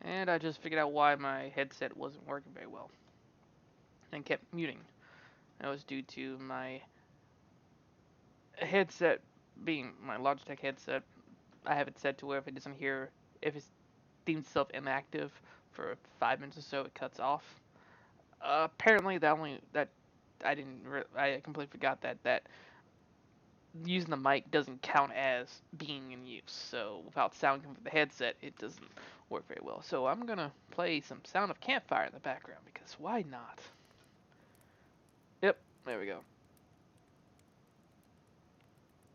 and I just figured out why my headset wasn't working very well and kept muting. It was due to my headset being my Logitech headset. I have it set to where if it doesn't hear, if it deems itself inactive for 5 minutes or so, it cuts off. Apparently, that I completely forgot that using the mic doesn't count as being in use. So without sound coming from the headset, it doesn't work very well. So I'm gonna play some sound of campfire in the background because why not? Yep, there we go.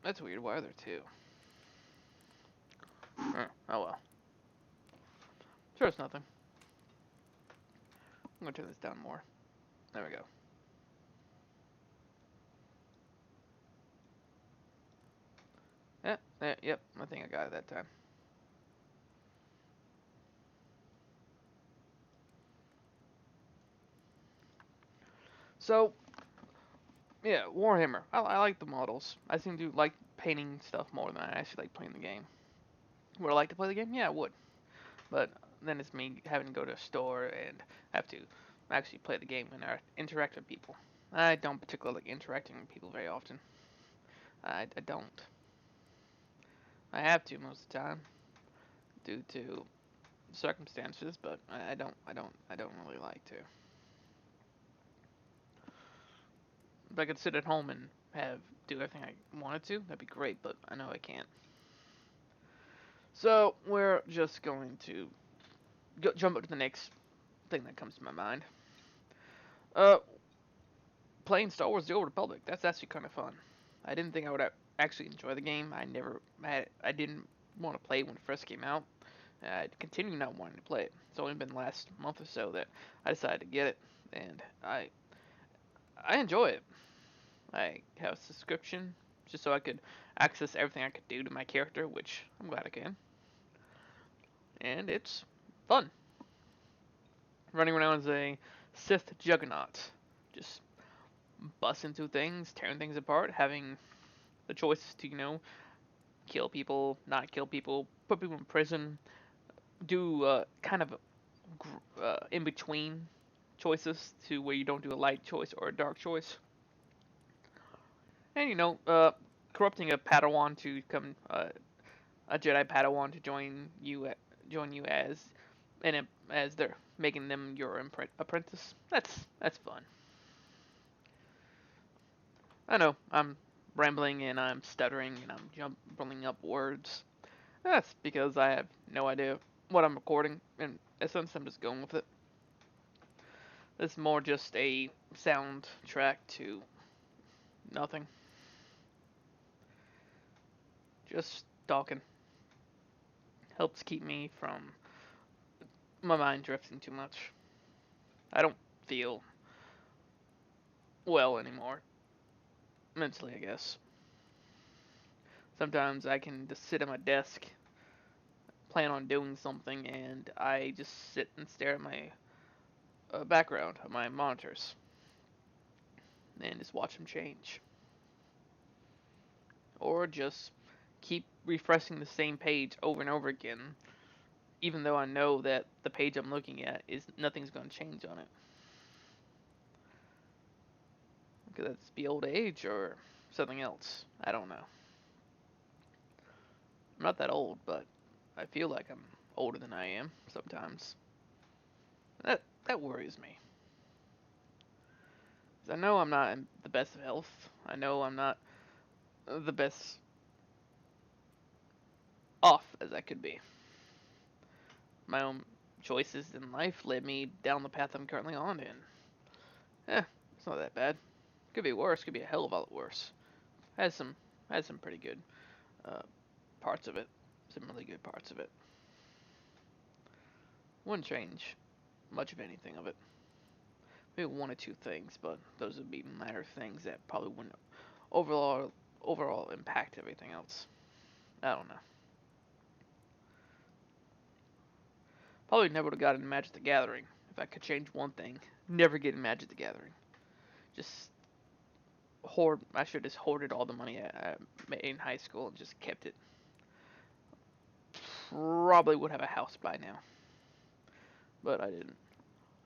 That's weird. Why are there two? Oh well. Sure, it's nothing. I'm gonna turn this down more. There we go. Yep. I think I got it that time. So yeah, Warhammer. I like the models. I seem to like painting stuff more than I actually like playing the game. Would I like to play the game? Yeah, I would. But then it's me having to go to a store and have to actually play the game and interact with people. I don't particularly like interacting with people very often. I don't. I have to most of the time due to circumstances, but I don't really like to. If I could sit at home and have do everything I wanted to, that'd be great, but I know I can't. So we're just going to jump up to the next thing that comes to my mind. Uh, Playing Star Wars: The Old Republic. That's actually kind of fun. I didn't think I would actually enjoy the game. I didn't want to play it when it first came out. I continue not wanting to play it. It's only been the last month or so that I decided to get it, and I enjoy it. I have a subscription just so I could access everything I could do to my character, which I'm glad I can, and it's fun. Running around as a Sith juggernaut, just busting through things, tearing things apart, having the choices to kill people, not kill people, put people in prison, do kind of in between choices to where you don't do a light choice or a dark choice, and corrupting a Padawan to come a Jedi Padawan to join you as they're making them your apprentice. That's fun. I know I'm rambling and I'm stuttering and I'm jumbling up words. That's because I have no idea what I'm recording, and essentially I'm just going with it. It's more just a soundtrack to nothing. Just talking helps keep me from my mind drifting too much. I don't feel well anymore, mentally, I guess. Sometimes I can just sit at my desk, plan on doing something, and I just sit and stare at my background, at my monitors, and just watch them change. Or just keep refreshing the same page over and over again, even though I know that the page I'm looking at is nothing's going to change on it. Could that be old age or something else? I don't know. I'm not that old, but I feel like I'm older than I am sometimes. That worries me. 'Cause I know I'm not in the best of health. I know I'm not the best off as I could be. My own choices in life led me down the path I'm currently on, and it's not that bad. Could be worse. Could be a hell of a lot worse. Has some has some pretty good uh, parts of it. Some really good parts of it. Wouldn't change much of anything of it. Maybe one or two things, but those would be minor things that probably wouldn't overall impact everything else. I don't know. Probably never would have gotten Magic the Gathering if I could change one thing. Never get Magic the Gathering. Just hoard. I should have just hoarded all the money I made in high school and just kept it. Probably would have a house by now. but I didn't.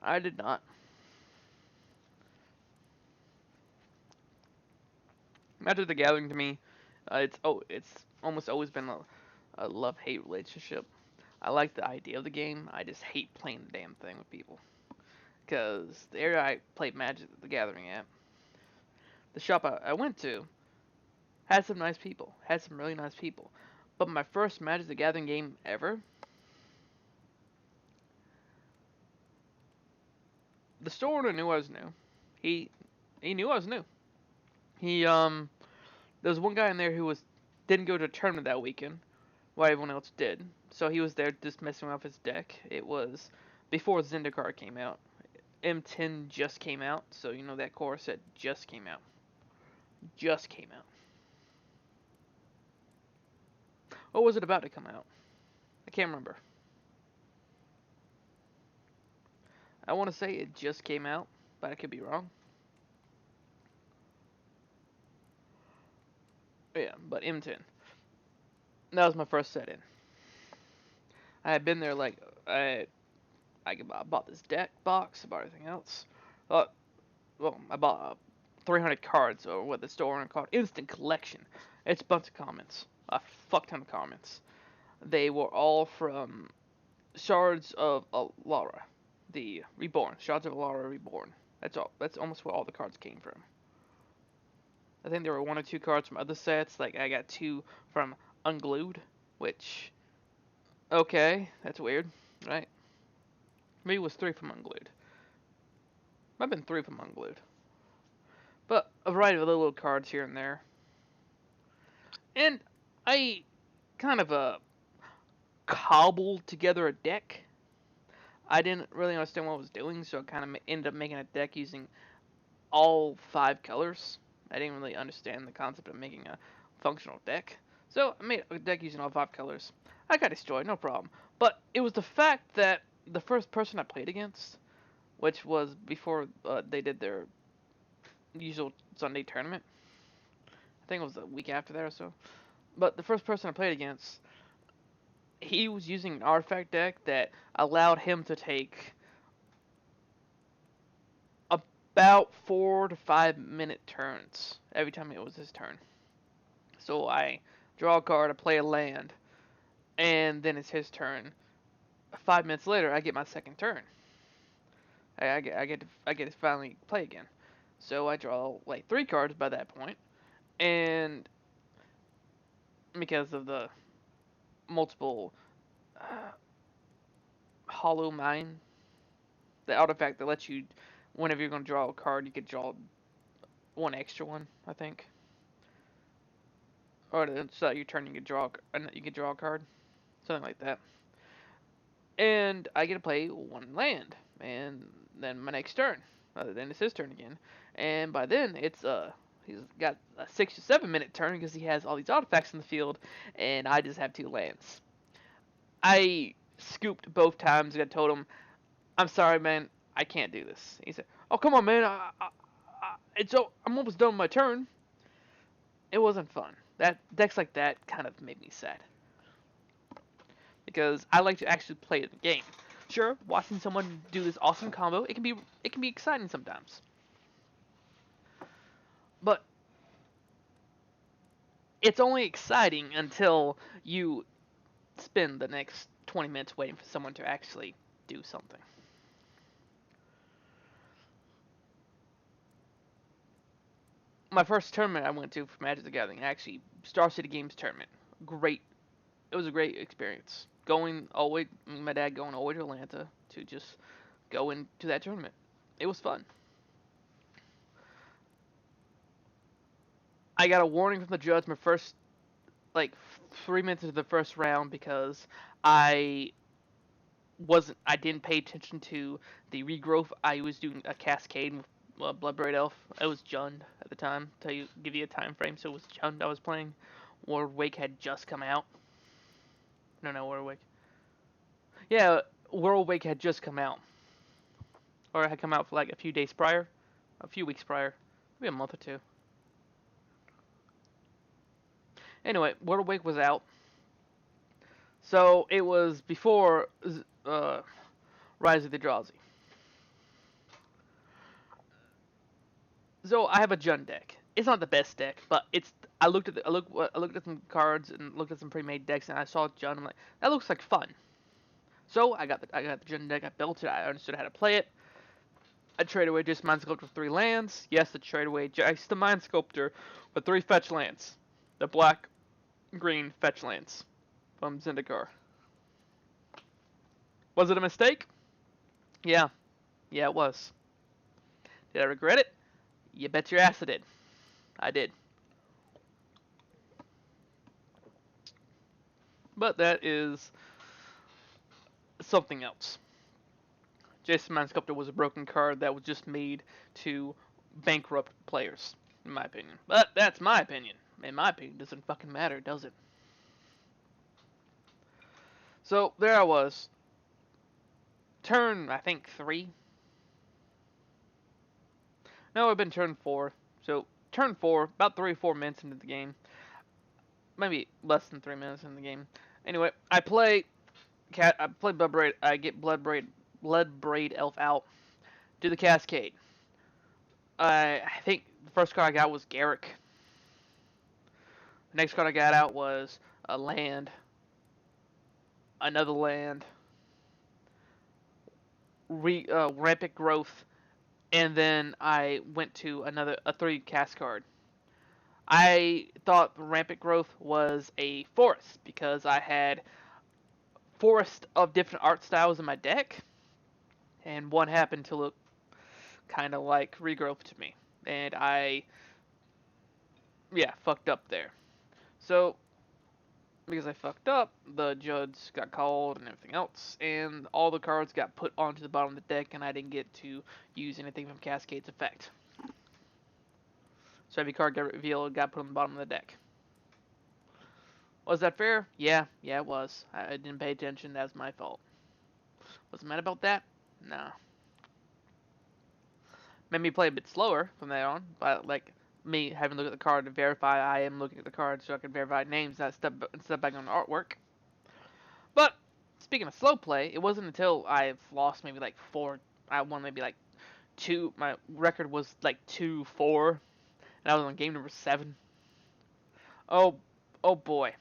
I did not. Magic the Gathering to me, it's almost always been a love-hate relationship. I like the idea of the game. I just hate playing the damn thing with people. Because the area I played Magic the Gathering at, the shop I went to, had some nice people. Had some really nice people. But my first Magic the Gathering game ever, the store owner knew I was new. He he knew I was new. He there was one guy in there who was didn't go to a tournament that weekend, while everyone else did. So he was there just messing with his deck. It was before Zendikar came out. M10 just came out, so you know that core set just came out. Just came out. Or was it about to come out? I can't remember. I want to say it just came out, but I could be wrong. Yeah, but M10. That was my first set in. I had been there like I bought this deck box, I bought everything else. Uh, well, I bought 300 cards, or what the store owner called instant collection. It's a bunch of comments, a fuck ton of comments. They were all from Shards of Alara, the Reborn. Shards of Alara Reborn. That's all. That's almost where all the cards came from. I think there were one or two cards from other sets. Like I got two from Unglued, which okay, that's weird, right? Maybe it was three from Unglued. Might have been three from Unglued. But a variety of little cards here and there. And I kind of cobbled together a deck. I didn't really understand what I was doing, so I kind of ended up making a deck using all five colors. I didn't really understand the concept of making a functional deck. So I made a deck using all five colors. I got destroyed, no problem. But it was the fact that the first person I played against, which was before they did their usual Sunday tournament. I think it was a week after that or so. But the first person I played against, he was using an artifact deck that allowed him to take about 4 to 5 minute turns every time it was his turn. So I draw a card, I play a land, and then it's his turn. 5 minutes later, I get my second turn. I get to finally play again. So I draw like three cards by that point, and because of the multiple uh, hollow mine, the artifact that lets you, whenever you're going to draw a card, you could draw one extra one, I think. Or so your turn, you could draw a card, something like that. And I get to play one land, and then my next turn, then it's his turn again, and by then he's got a 6 to 7 minute turn because he has all these artifacts in the field, and I just have two lands. I scooped both times and I told him, "I'm sorry, man, I can't do this." He said, "Oh, come on, man, I'm almost done with my turn." It wasn't fun. That decks like that kind of made me sad because I like to actually play the game. Sure, watching someone do this awesome combo, it can be exciting sometimes. But it's only exciting until you spend the next 20 minutes waiting for someone to actually do something. My first tournament I went to for Magic the Gathering, actually Star City Games tournament. Great. It was a great experience. Going all the way, my dad going all the way to Atlanta to just go into that tournament. It was fun. I got a warning from the judge my first like 3 minutes into the first round because I I didn't pay attention to the regrowth. I was doing a cascade with Bloodbraid Elf. It was Jund at the time. Give you a time frame. So it was Jund I was playing. World Wake had just come out. No, World Wake. Yeah, World Wake had just come out, or it had come out for like a few days prior, a few weeks prior, maybe a month or two. Anyway, World Wake was out, so it was before uh, Rise of the Eldrazi. So I have a Jund deck. It's not the best deck, but it's. I looked at some cards and looked at some pre-made decks, and I saw Jund. I'm like, that looks like fun. So I got the Jund deck. I built it. I understood how to play it. I trade away just Mind Sculptor with 3 lands. Yes, I trade away just the Mind Sculptor with 3 fetch lands. The black, green fetch lands from Zendikar. Was it a mistake? Yeah. Yeah, it was. Did I regret it? You bet your ass I did. I did. But that is something else. Jason Mind Sculptor was a broken card that was just made to bankrupt players, in my opinion. But that's my opinion. In my opinion, it doesn't fucking matter, does it? So there I was. Turn, I think, 3. No, I've been turn 4. So turn 4, about 3 or 4 minutes into the game. Maybe less than 3 minutes in the game. Anyway, I play Bloodbraid. I get Bloodbraid Elf out. Do the Cascade. I think the first card I got was Garrick. The next card I got out was a land, another land, rampant growth, and then I went to a 3 cast card. I thought rampant growth was a forest because I had forest of different art styles in my deck, and one happened to look kind of like regrowth to me, and yeah, fucked up there. So because I fucked up, the judge got called and everything else, and all the cards got put onto the bottom of the deck, and I didn't get to use anything from Cascade's effect. So every card got revealed, got put on the bottom of the deck. Was that fair? Yeah, it was. I didn't pay attention. That was my fault. Was I mad about that? Nah. Made me play a bit slower from that on, but like me having to look at the card to verify I am looking at the card so I can verify names, not step back on the artwork. But speaking of slow play, it wasn't until I've lost maybe like 4. I won maybe like 2. My record was like 2-4, and I was on game number 7. Oh, oh boy.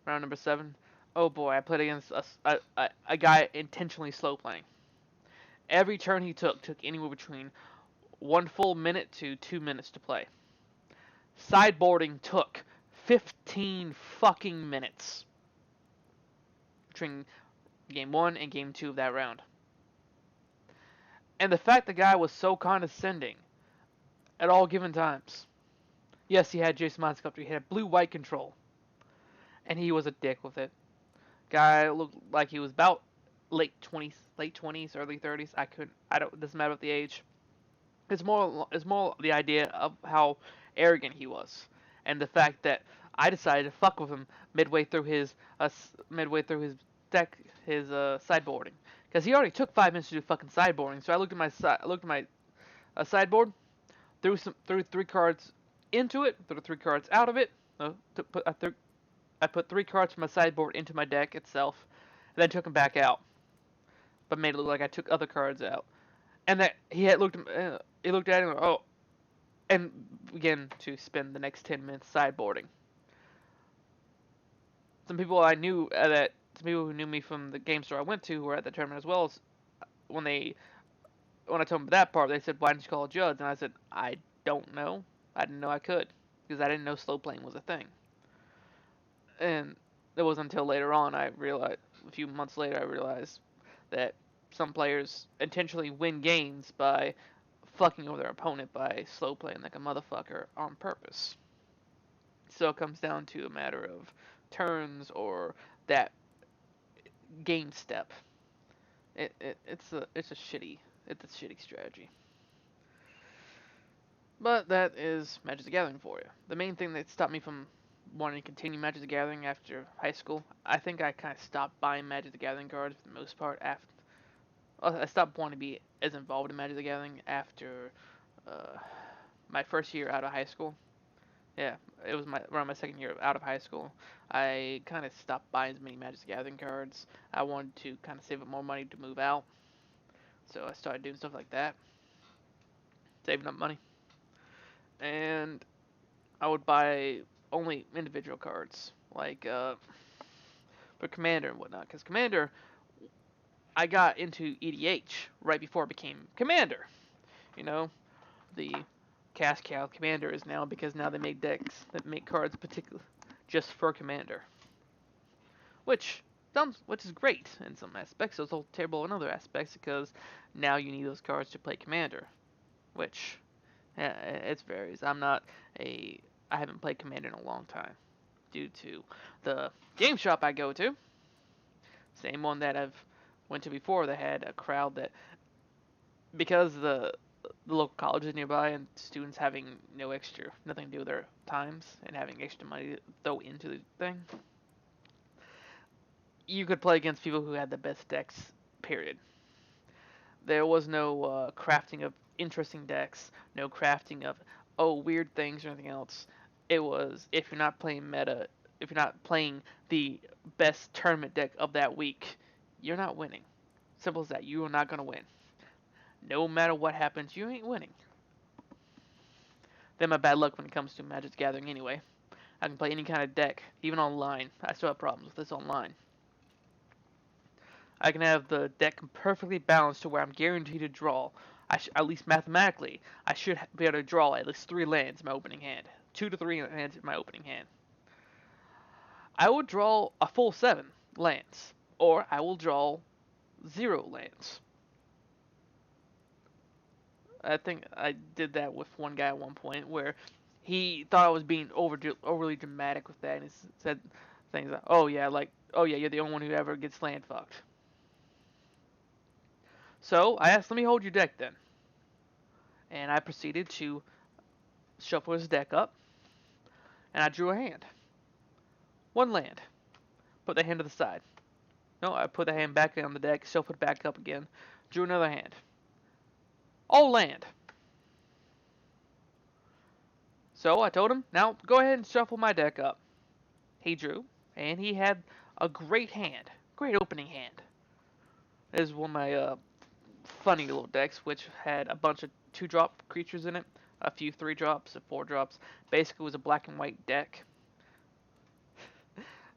Round number 7. Oh boy, I played against a guy intentionally slow playing. Every turn he took anywhere between 1 full minute to 2 minutes to play. Sideboarding took 15 fucking minutes between game 1 and game 2 of that round. And the fact the guy was so condescending at all given times. Yes, he had Jason Mind Sculptor. He had blue-white control. And he was a dick with it. Guy looked like he was about late 20s, early 30s. It doesn't matter about the age. It's more the idea of how arrogant he was. And the fact that I decided to fuck with him midway through his deck, his sideboarding. Because he already took 5 minutes to do fucking sideboarding. So I looked at my sideboard, threw 3 cards into it, threw 3 cards out of it. I put 3 cards from my sideboard into my deck itself, and then took them back out, but made it look like I took other cards out. And that he looked at it and went, oh, and began to spend the next 10 minutes sideboarding. Some people who knew me from the game store I went to, who were at the tournament as well, when I told them that part, they said, "Why didn't you call a judge?" And I said, "I don't know. I didn't know I could, because I didn't know slow playing was a thing." And it wasn't until later on a few months later, I realized that some players intentionally win games by fucking over their opponent by slow playing like a motherfucker on purpose. So it comes down to a matter of turns or that game step. It's a shitty strategy. But that is Magic the Gathering for you. The main thing that stopped me from wanting to continue Magic the Gathering after high school, I think I kind of stopped buying Magic the Gathering cards for the most part after. I stopped wanting to be as involved in Magic the Gathering after my first year out of high school. Yeah, it was around my second year out of high school. I kind of stopped buying as many Magic the Gathering cards. I wanted to kind of save up more money to move out, so I started doing stuff like that, saving up money, and I would buy only individual cards, like for Commander and whatnot. Because Commander, I got into EDH right before I became Commander. You know, the Cascal Commander is now because now they make decks that make cards particular just for Commander, which which is great in some aspects. It's also terrible in other aspects because now you need those cards to play Commander, which it varies. I haven't played Commander in a long time due to the game shop I go to, same one that I've went to before. That had a crowd that because the local college is nearby and students having nothing to do with their times and having extra money to throw into the thing, you could play against people who had the best decks. Period. There was no crafting of interesting decks, no crafting of weird things or anything else. It was if you're not playing meta, if you're not playing the best tournament deck of that week, you're not winning. Simple as that. You are not gonna win. No matter what happens, you ain't winning. Then my bad luck when it comes to Magic the Gathering anyway. I can play any kind of deck, even online. I still have problems with this online. I can have the deck perfectly balanced to where I'm guaranteed to draw. At least mathematically, I should be able to draw at least 3 lands in my opening hand. 2 to 3 lands in my opening hand. I will draw a full 7 lands, or I will draw 0 lands. I think I did that with one guy at one point where he thought I was being overly dramatic with that, and he said things like, "Oh yeah, you're the only one who ever gets land fucked." So I asked, "Let me hold your deck then," and I proceeded to shuffle his deck up, and I drew a hand, one land, put the hand to the side. No, I put the hand back on the deck, shuffled it back up again, drew another hand, all land. So I told him, "Now go ahead and shuffle my deck up." He drew, and he had a great hand, great opening hand. It is one of my funny little decks, which had a bunch of 2-drop creatures in it, a few 3-drops, 4-drops. Basically, it was a black and white deck,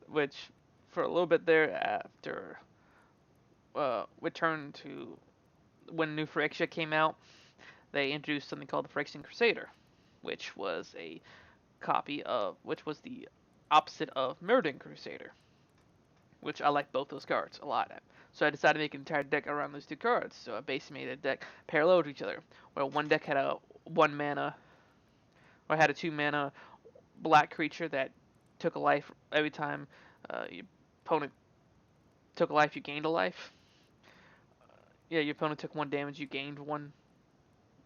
which for a little bit there after Return to when New Phyrexia came out, they introduced something called the Phyrexian Crusader, which was the opposite of Mirrodin Crusader, which I like both those cards a lot. So I decided to make an entire deck around those 2 cards. So I basically made a deck parallel to each other, where one deck had a 1 mana, or had a 2 mana black creature that took a life every time your opponent took a life, you gained a life. Yeah, your opponent took 1 damage, you gained 1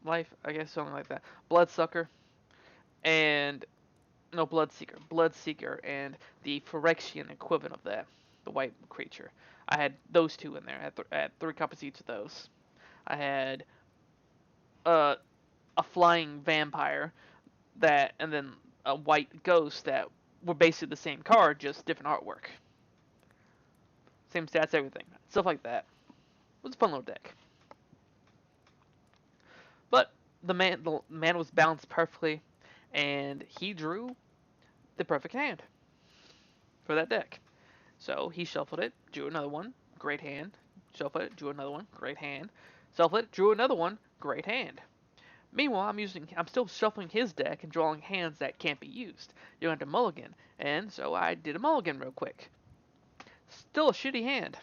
life, I guess, something like that. Bloodsucker, and no, Bloodseeker, and the Phyrexian equivalent of that, the white creature. I had those 2 in there. I had 3 copies each of those. I had a flying vampire and then a white ghost that were basically the same card, just different artwork. Same stats, everything. Stuff like that. It was a fun little deck. But the man was balanced perfectly, and he drew the perfect hand for that deck. So he shuffled it, drew another one, great hand. Shuffled it, drew another one, great hand. Shuffled it, drew another one, great hand. Meanwhile, I'm still shuffling his deck and drawing hands that can't be used. You're going to mulligan, and so I did a mulligan real quick. Still a shitty hand.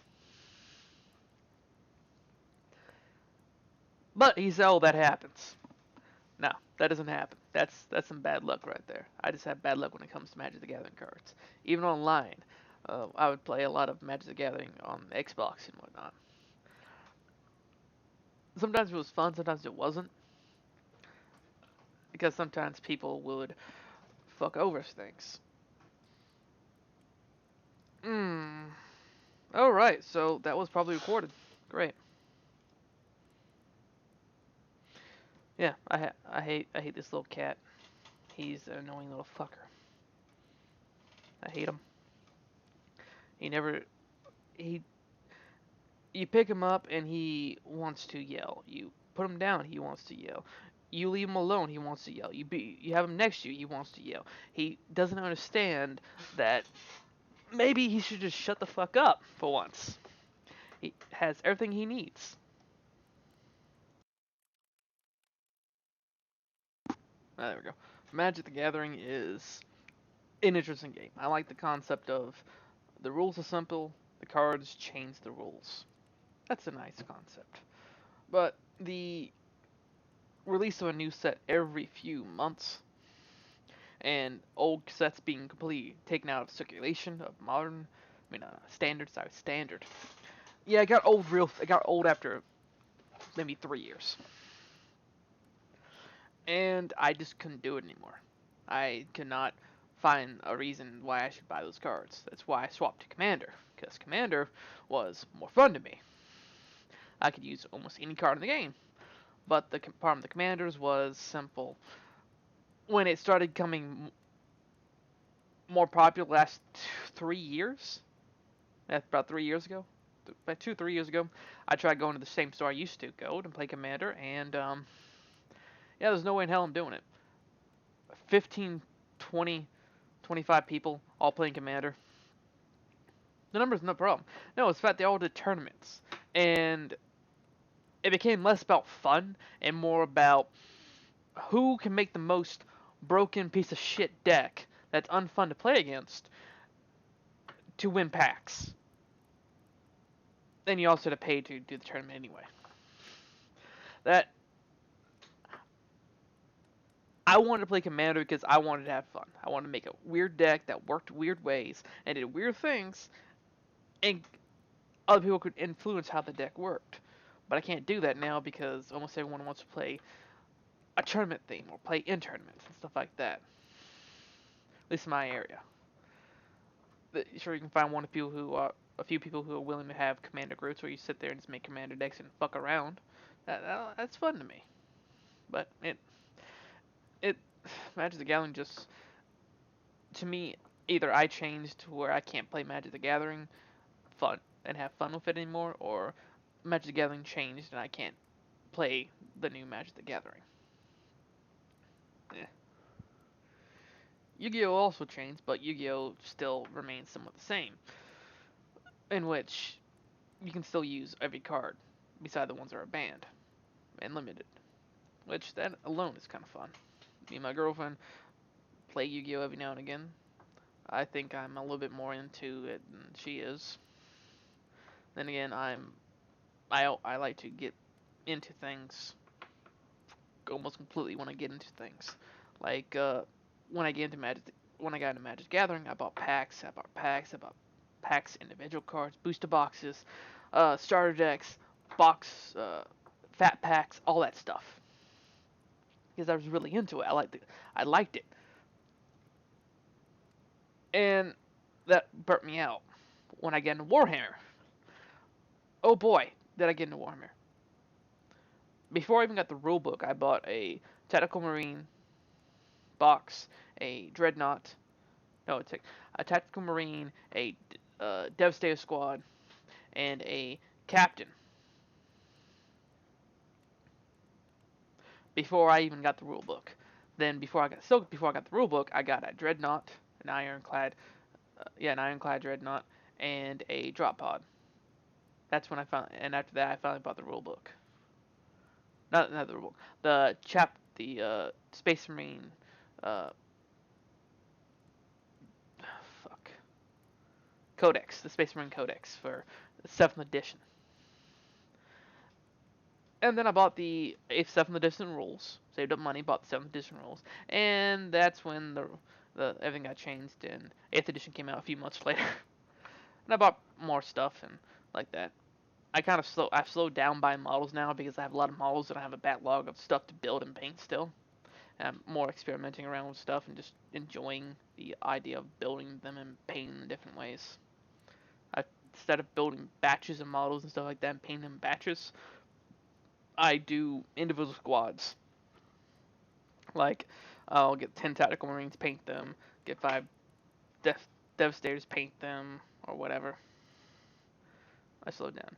But he said, "Oh, that happens." No, that doesn't happen. That's some bad luck right there. I just have bad luck when it comes to Magic the Gathering cards. Even online, I would play a lot of Magic the Gathering on Xbox and whatnot. Sometimes it was fun, sometimes it wasn't. Because sometimes people would fuck over things. Alright, so that was probably recorded. Great. Yeah, I hate this little cat. He's an annoying little fucker. I hate him. He never he you pick him up and he wants to yell. You put him down, he wants to yell. You leave him alone, he wants to yell. You have him next to you, he wants to yell. He doesn't understand that maybe he should just shut the fuck up for once. He has everything he needs. There we go. Magic the Gathering is an interesting game. I like the concept of the rules are simple, the cards change the rules. That's a nice concept. But the release of a new set every few months and old sets being completely taken out of circulation of modern, standard. Yeah, it got old after maybe 3 years, and I just couldn't do it anymore. I could not find a reason why I should buy those cards. That's why I swapped to Commander, because Commander was more fun to me. I could use almost any card in the game, but the problem with the Commanders was simple. When it started coming more popular last 3 years, that's about 3 years ago, about 2, 3 years ago, I tried going to the same store I used to go to play Commander, and yeah, there's no way in hell I'm doing it. 15, 20, 25 people all playing Commander. The number's no problem. No, it's fact they all did tournaments, and it became less about fun and more about who can make the most broken piece of shit deck that's unfun to play against to win packs. Then you also had to pay to do the tournament anyway. That I wanted to play Commander because I wanted to have fun. I wanted to make a weird deck that worked weird ways and did weird things, and other people could influence how the deck worked. But I can't do that now because almost everyone wants to play a tournament theme or play in tournaments and stuff like that. At least in my area. Sure, you can find a few people who are willing to have Commander groups where you sit there and just make Commander decks and fuck around. That's fun to me. But it Magic the Gathering just, to me, either I changed to where I can't play Magic the Gathering fun and have fun with it anymore, or Magic the Gathering changed and I can't play the new Magic the Gathering. Yeah. Yu-Gi-Oh! Also changed, but Yu-Gi-Oh! Still remains somewhat the same, in which you can still use every card, beside the ones that are banned and limited, which that alone is kind of fun. Me and my girlfriend play Yu-Gi-Oh! Every now and again. I think I'm a little bit more into it than she is. Then again, I like to get into things almost completely when I get into things. Like when I got into Magic Gathering, I bought packs. I bought packs, individual cards, booster boxes, starter decks, fat packs, all that stuff. Because I was really into it. I liked it, and that burnt me out when I get into Warhammer. Oh boy, did I get into Warhammer! Before I even got the rulebook, I bought a Tactical Marine box, a Dreadnought, no, it's a Tactical Marine, a Devastator Squad, and a Captain. Before I even got the rulebook. Then before I got the rulebook, I got a Dreadnought, an ironclad Dreadnought, and a Drop Pod. That's when and after that I finally bought the rulebook. Not the rulebook. The Space Marine. Uh, fuck. Codex, the Space Marine Codex for the 7th edition. And then I bought the 7th edition rules. Saved up money, bought the 7th edition rules, and that's when the everything got changed and 8th edition came out a few months later. And I bought more stuff and like that. I've slowed down buying models now because I have a lot of models and I have a backlog of stuff to build and paint still. And I'm more experimenting around with stuff and just enjoying the idea of building them and painting them in different ways. Instead of building batches of models and stuff like that and painting them in batches, I do individual squads. Like, I'll get 10 tactical marines, paint them. Get 5 def- devastators, paint them, or whatever. I slowed down.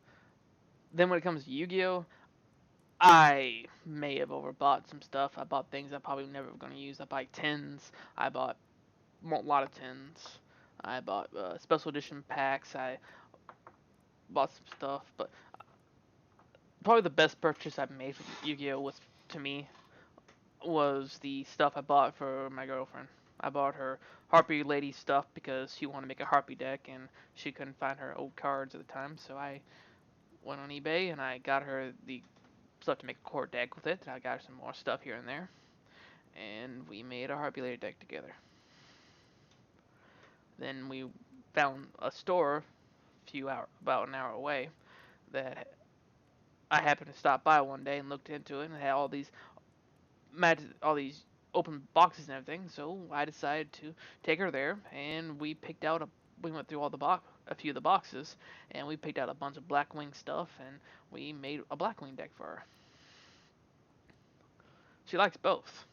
Then when it comes to Yu-Gi-Oh, I may have overbought some stuff. I bought things I probably never going to use. I bought tins. I bought a lot of tins. I bought special edition packs. I bought some stuff, but probably the best purchase I've made from Yu-Gi-Oh was, to me, was the stuff I bought for my girlfriend. I bought her Harpy Lady stuff because she wanted to make a Harpy deck and she couldn't find her old cards at the time. So I went on eBay and I got her the stuff to make a core deck with it. And I got her some more stuff here and there, and we made a Harpy Lady deck together. Then we found a store about an hour away that I happened to stop by one day and looked into it and it had all these open boxes and everything. So I decided to take her there, and we went through a few of the boxes, and we picked out a bunch of Blackwing stuff, and we made a Blackwing deck for her. She likes both.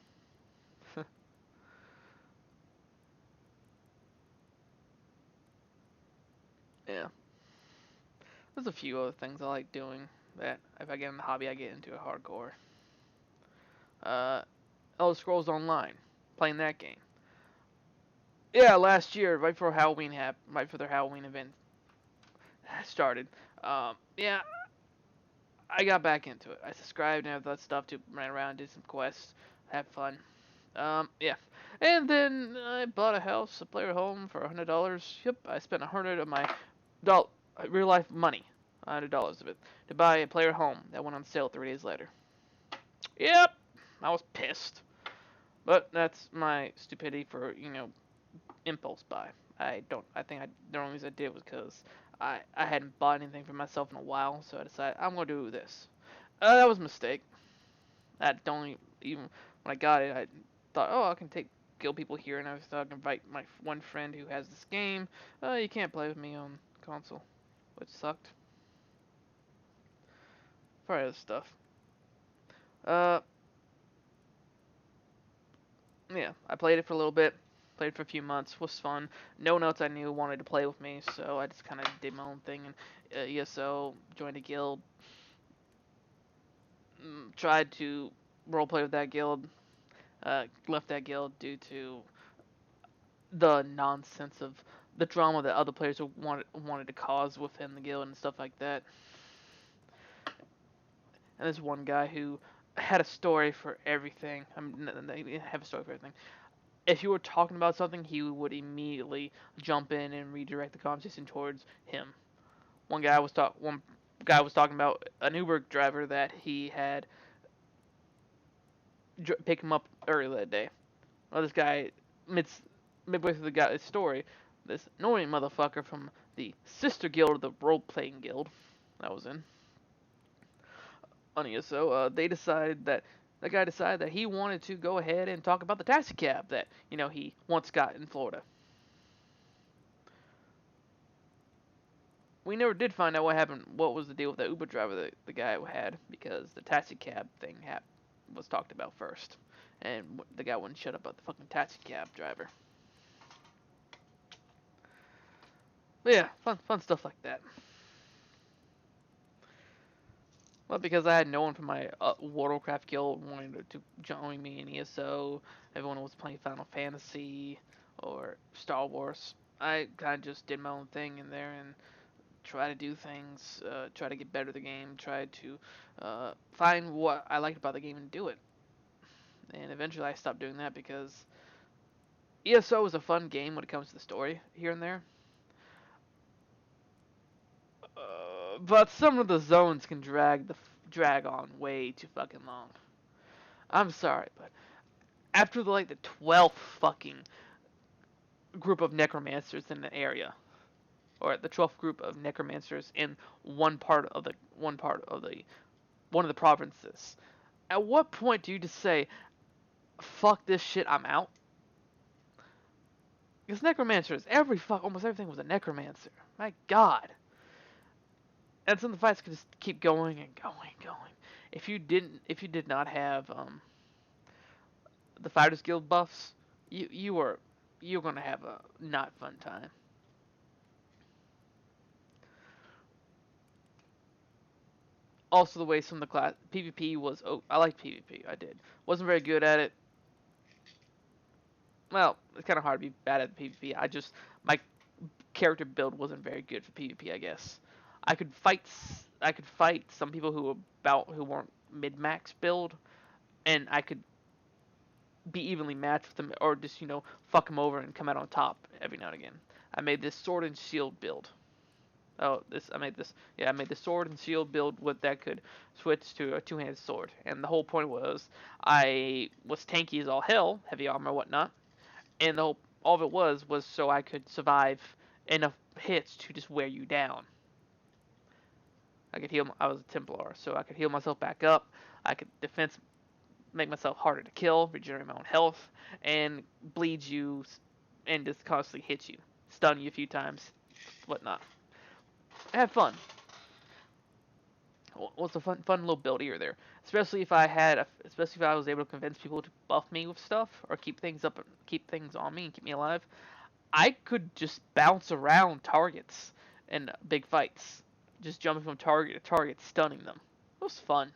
Yeah, there's a few other things I like doing that if I get in the hobby, I get into it hardcore. Uh, Elder Scrolls Online, playing that game. Yeah, last year, right for their Halloween event started. Yeah, I got back into it. I subscribed and all that stuff to ran around, did some quests, have fun. Yeah, and then I bought a house, a player home for $100. Yep, I spent 100 of my doll real life money, $100 of it, to buy a player home that went on sale 3 days later. Yep, I was pissed, but that's my stupidity for impulse buy. I think the only reason I did it was because I hadn't bought anything for myself in a while, so I decided I'm gonna do this. That was a mistake. I don't even when I got it, I thought, oh, I can take kill people here, and I thought I can invite my one friend who has this game. You can't play with me on console, which sucked. For other stuff. Uh, yeah, I played it for a little bit. Played for a few months. Was fun. No one else I knew wanted to play with me, so I just kind of did my own thing. And ESO joined a guild. Tried to roleplay with that guild. Left that guild due to the nonsense of the drama that other players wanted to cause within the guild and stuff like that. And there's one guy who had a story for everything. He didn't have a story for everything. If you were talking about something, he would immediately jump in and redirect the conversation towards him. One guy was talking about an Uber driver that he had pick him up earlier that day. Well, this guy midway through the guy's story, this annoying motherfucker from the sister guild of the role playing guild I was in on ESO, the guy decided that he wanted to go ahead and talk about the taxi cab that he once got in Florida. We never did find out what happened. What was the deal with the Uber driver that the guy had, because the taxi cab thing was talked about first, and the guy wouldn't shut up about the fucking taxi cab driver. But yeah, fun stuff like that. Well, because I had no one from my Warcraft guild wanting to join me in ESO. Everyone was playing Final Fantasy or Star Wars. I kind of just did my own thing in there and try to do things, try to get better at the game, try to find what I liked about the game and do it. And eventually I stopped doing that because ESO is a fun game when it comes to the story here and there. But some of the zones can drag on way too fucking long. I'm sorry, but after the 12th fucking group of necromancers in the area, or the 12th group of necromancers in one of the provinces, at what point do you just say, "Fuck this shit, I'm out"? Because necromancers, almost everything was a necromancer. My God. And some of the fights could just keep going and going and going. If you did not have the Fighters Guild buffs, you're gonna have a not fun time. Also, the way some of the class PvP was, oh, I liked PvP. I did. Wasn't very good at it. Well, it's kind of hard to be bad at PvP. My character build wasn't very good for PvP, I guess. I could fight I could fight some people who weren't mid max build, and I could be evenly matched with them, or just fuck them over and come out on top every now and again. I made this sword and shield build. Oh, this I made this. Yeah, I made the sword and shield build with that could switch to a two-handed sword, and the whole point was I was tanky as all hell, heavy armor, whatnot, and all of it was so I could survive enough hits to just wear you down. I could heal. I was a Templar, so I could heal myself back up. I could make myself harder to kill, regenerate my own health, and bleed you, and just constantly hit you, stun you a few times, whatnot. Have fun. What's a fun little build here there? Especially if I was able to convince people to buff me with stuff or keep things on me and keep me alive. I could just bounce around targets in big fights, just jumping from target to target, stunning them. It was fun.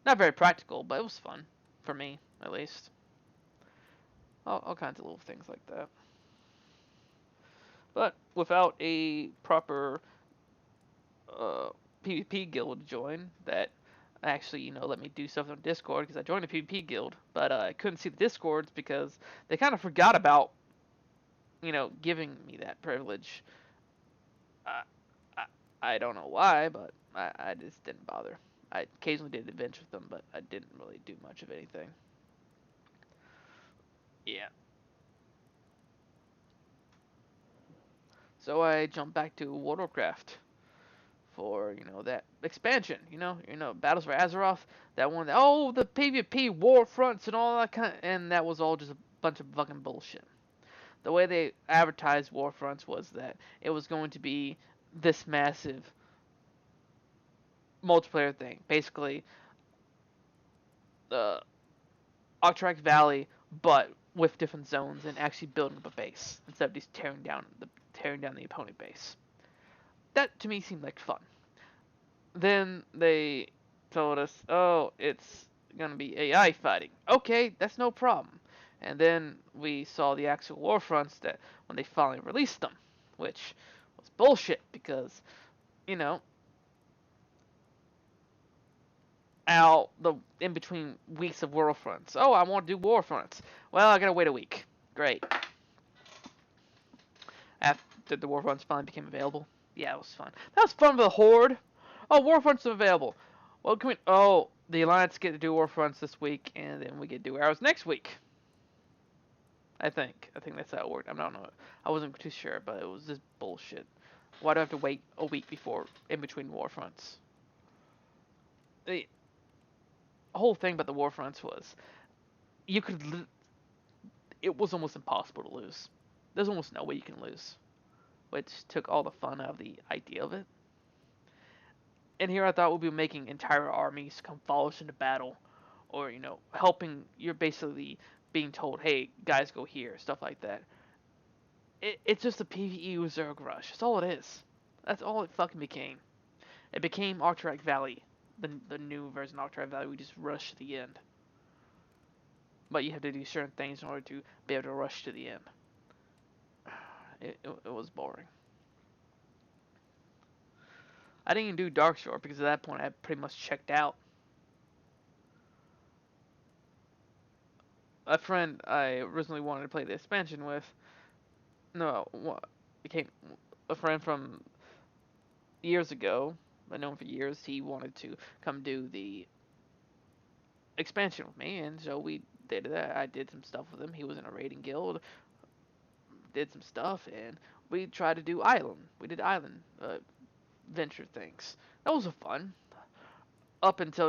Not very practical, but it was fun for me, at least. All kinds of little things like that. But without a proper PvP guild to join that actually, let me do stuff on Discord, because I joined a PvP guild, but I couldn't see the Discords because they kind of forgot about, giving me that privilege. I, I, I don't know why, but I just didn't bother. I occasionally did events with them, but I didn't really do much of anything. Yeah. So I jumped back to World of Warcraft for that expansion. Battles for Azeroth. That one. Oh, the PvP war fronts and all that and that was all just a bunch of fucking bullshit. The way they advertised war fronts was that it was going to be this massive multiplayer thing, basically the Octarac Valley, but with different zones and actually building up a base instead of just tearing down the opponent base. That to me seemed like fun. Then they told us, oh, it's gonna be AI fighting. Okay, that's no problem. And then we saw the actual war fronts that when they finally released them, which was bullshit because, you know, out the in between weeks of war fronts. Oh, I want to do war fronts. Well, I gotta wait a week. Great. After the war fronts finally became available. Yeah, it was fun. That was fun for the Horde. Oh, war fronts are available. Well, can we? Oh, the Alliance get to do war fronts this week, and then we get to do arrows next week. I think. I think that's how it worked. I don't know. I wasn't too sure, but it was just bullshit. Why do I have to wait a week before in between war fronts? The whole thing about the war fronts was you could. It was almost impossible to lose. There's almost no way you can lose, which took all the fun out of the idea of it. And here I thought we'd be making entire armies come follow us into battle, or helping. You're basically being told, "Hey, guys, go here," stuff like that. It's just a PvE with Zerg Rush. That's all it is. That's all it fucking became. It became Octarac Valley, the new version of Octarac Valley. We just rush to the end, but you have to do certain things in order to be able to rush to the end. It was boring. I didn't even do Darkshore because at that point I had pretty much checked out. A friend I originally wanted to play the expansion with, no, became a friend from years ago. I know him for years. He wanted to come do the expansion with me, and so we did that. I did some stuff with him. He was in a raiding guild, did some stuff, and we tried to do island. We did island venture things. That was fun. Up until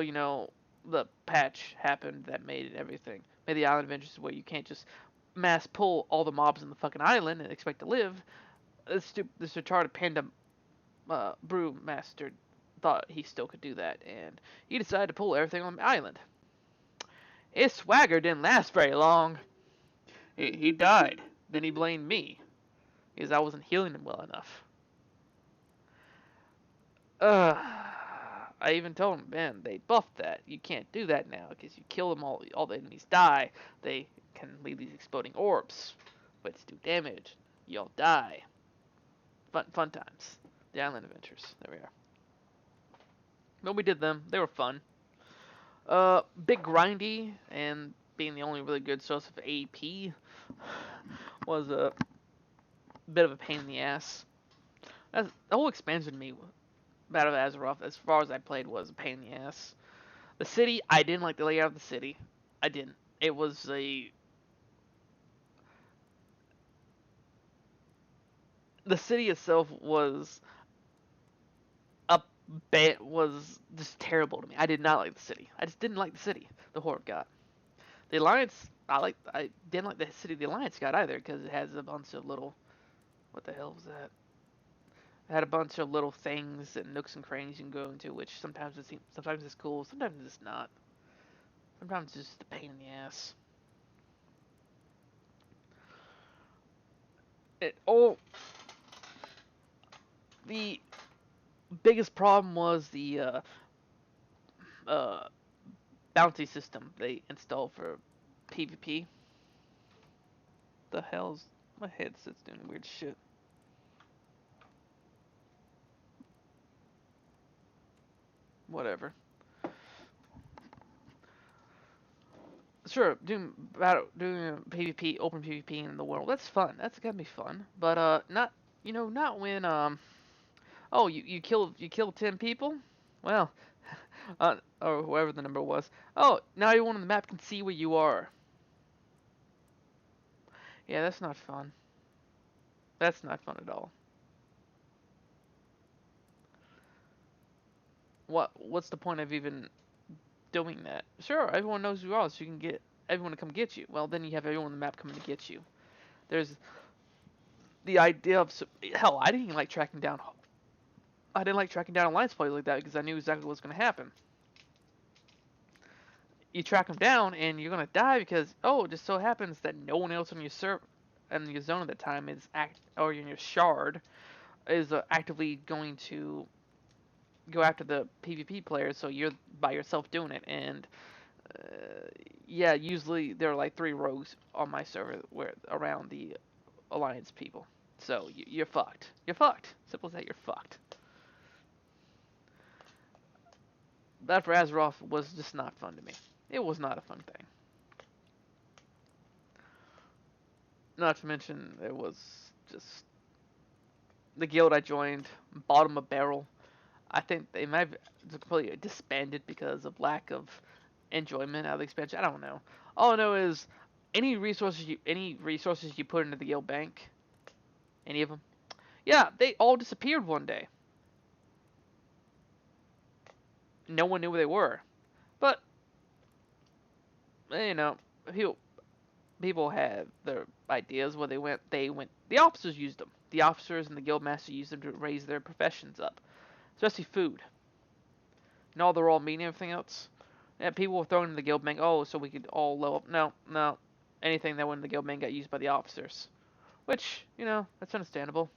the patch happened that made everything. Made the island adventures where you can't just mass pull all the mobs in the fucking island and expect to live. This retarded panda brewmaster thought he still could do that, and he decided to pull everything on the island. His swagger didn't last very long. He died. Then he blamed me because I wasn't healing him well enough. Uh, I even told him, man, they buffed that. You can't do that now because you kill them all the enemies die. They can leave these exploding orbs, which do damage. You all die. Fun times. The Island Adventures. There we are. But we did them. They were fun. Bit grindy, and being the only really good source of AP was a bit of a pain in the ass. The whole expansion to me, Battle of Azeroth, as far as I played, was a pain in the ass. The city, I didn't like the layout of the city. I didn't. It was a... The city itself was was just terrible to me. I did not like the city. I just didn't like the city the Horde got. The Alliance, I didn't like the city the Alliance got either because it has a bunch of little... What the hell was that? It had a bunch of little things and nooks and crannies you can go into, which sometimes it's cool, sometimes it's not. Sometimes it's just a pain in the ass. The biggest problem was the uh, bounty system they installed for PvP. The hell's my headset's doing weird shit. Whatever. Sure, doing PvP, open PvP in the world. That's fun. That's gonna be fun. But not not when oh you killed 10 people. Well, or whoever the number was. Oh, now everyone on the map can see where you are. Yeah, that's not fun. That's not fun at all. What's the point of even doing that? Sure, everyone knows who you are, so you can get everyone to come get you. Well, then you have everyone on the map coming to get you. There's the idea of hell. I didn't like tracking down alliance players like that because I knew exactly what was going to happen. You track them down and you're going to die because it just so happens that no one else on your and your zone at the time or in your shard is actively going to go after the PvP players, so you're by yourself doing it. And yeah, usually there are like 3 rogues on my server where around the alliance people. So you're fucked. You're fucked. Simple as that. You're fucked. That for Azeroth was just not fun to me. It was not a fun thing. Not to mention, it was just the guild I joined, bottom of barrel. I think they might have completely disbanded because of lack of enjoyment out of the expansion. I don't know. All I know is any resources you put into the guild bank, any of them, yeah, they all disappeared one day. No one knew where they were. But people had their ideas where they went. The officers used them. The officers and the guild master used them to raise their professions up, especially food. And all the raw meat and everything else. And people were thrown in the guild bank. Oh, so we could all level up. No. Anything that went in the guild bank got used by the officers, which that's understandable.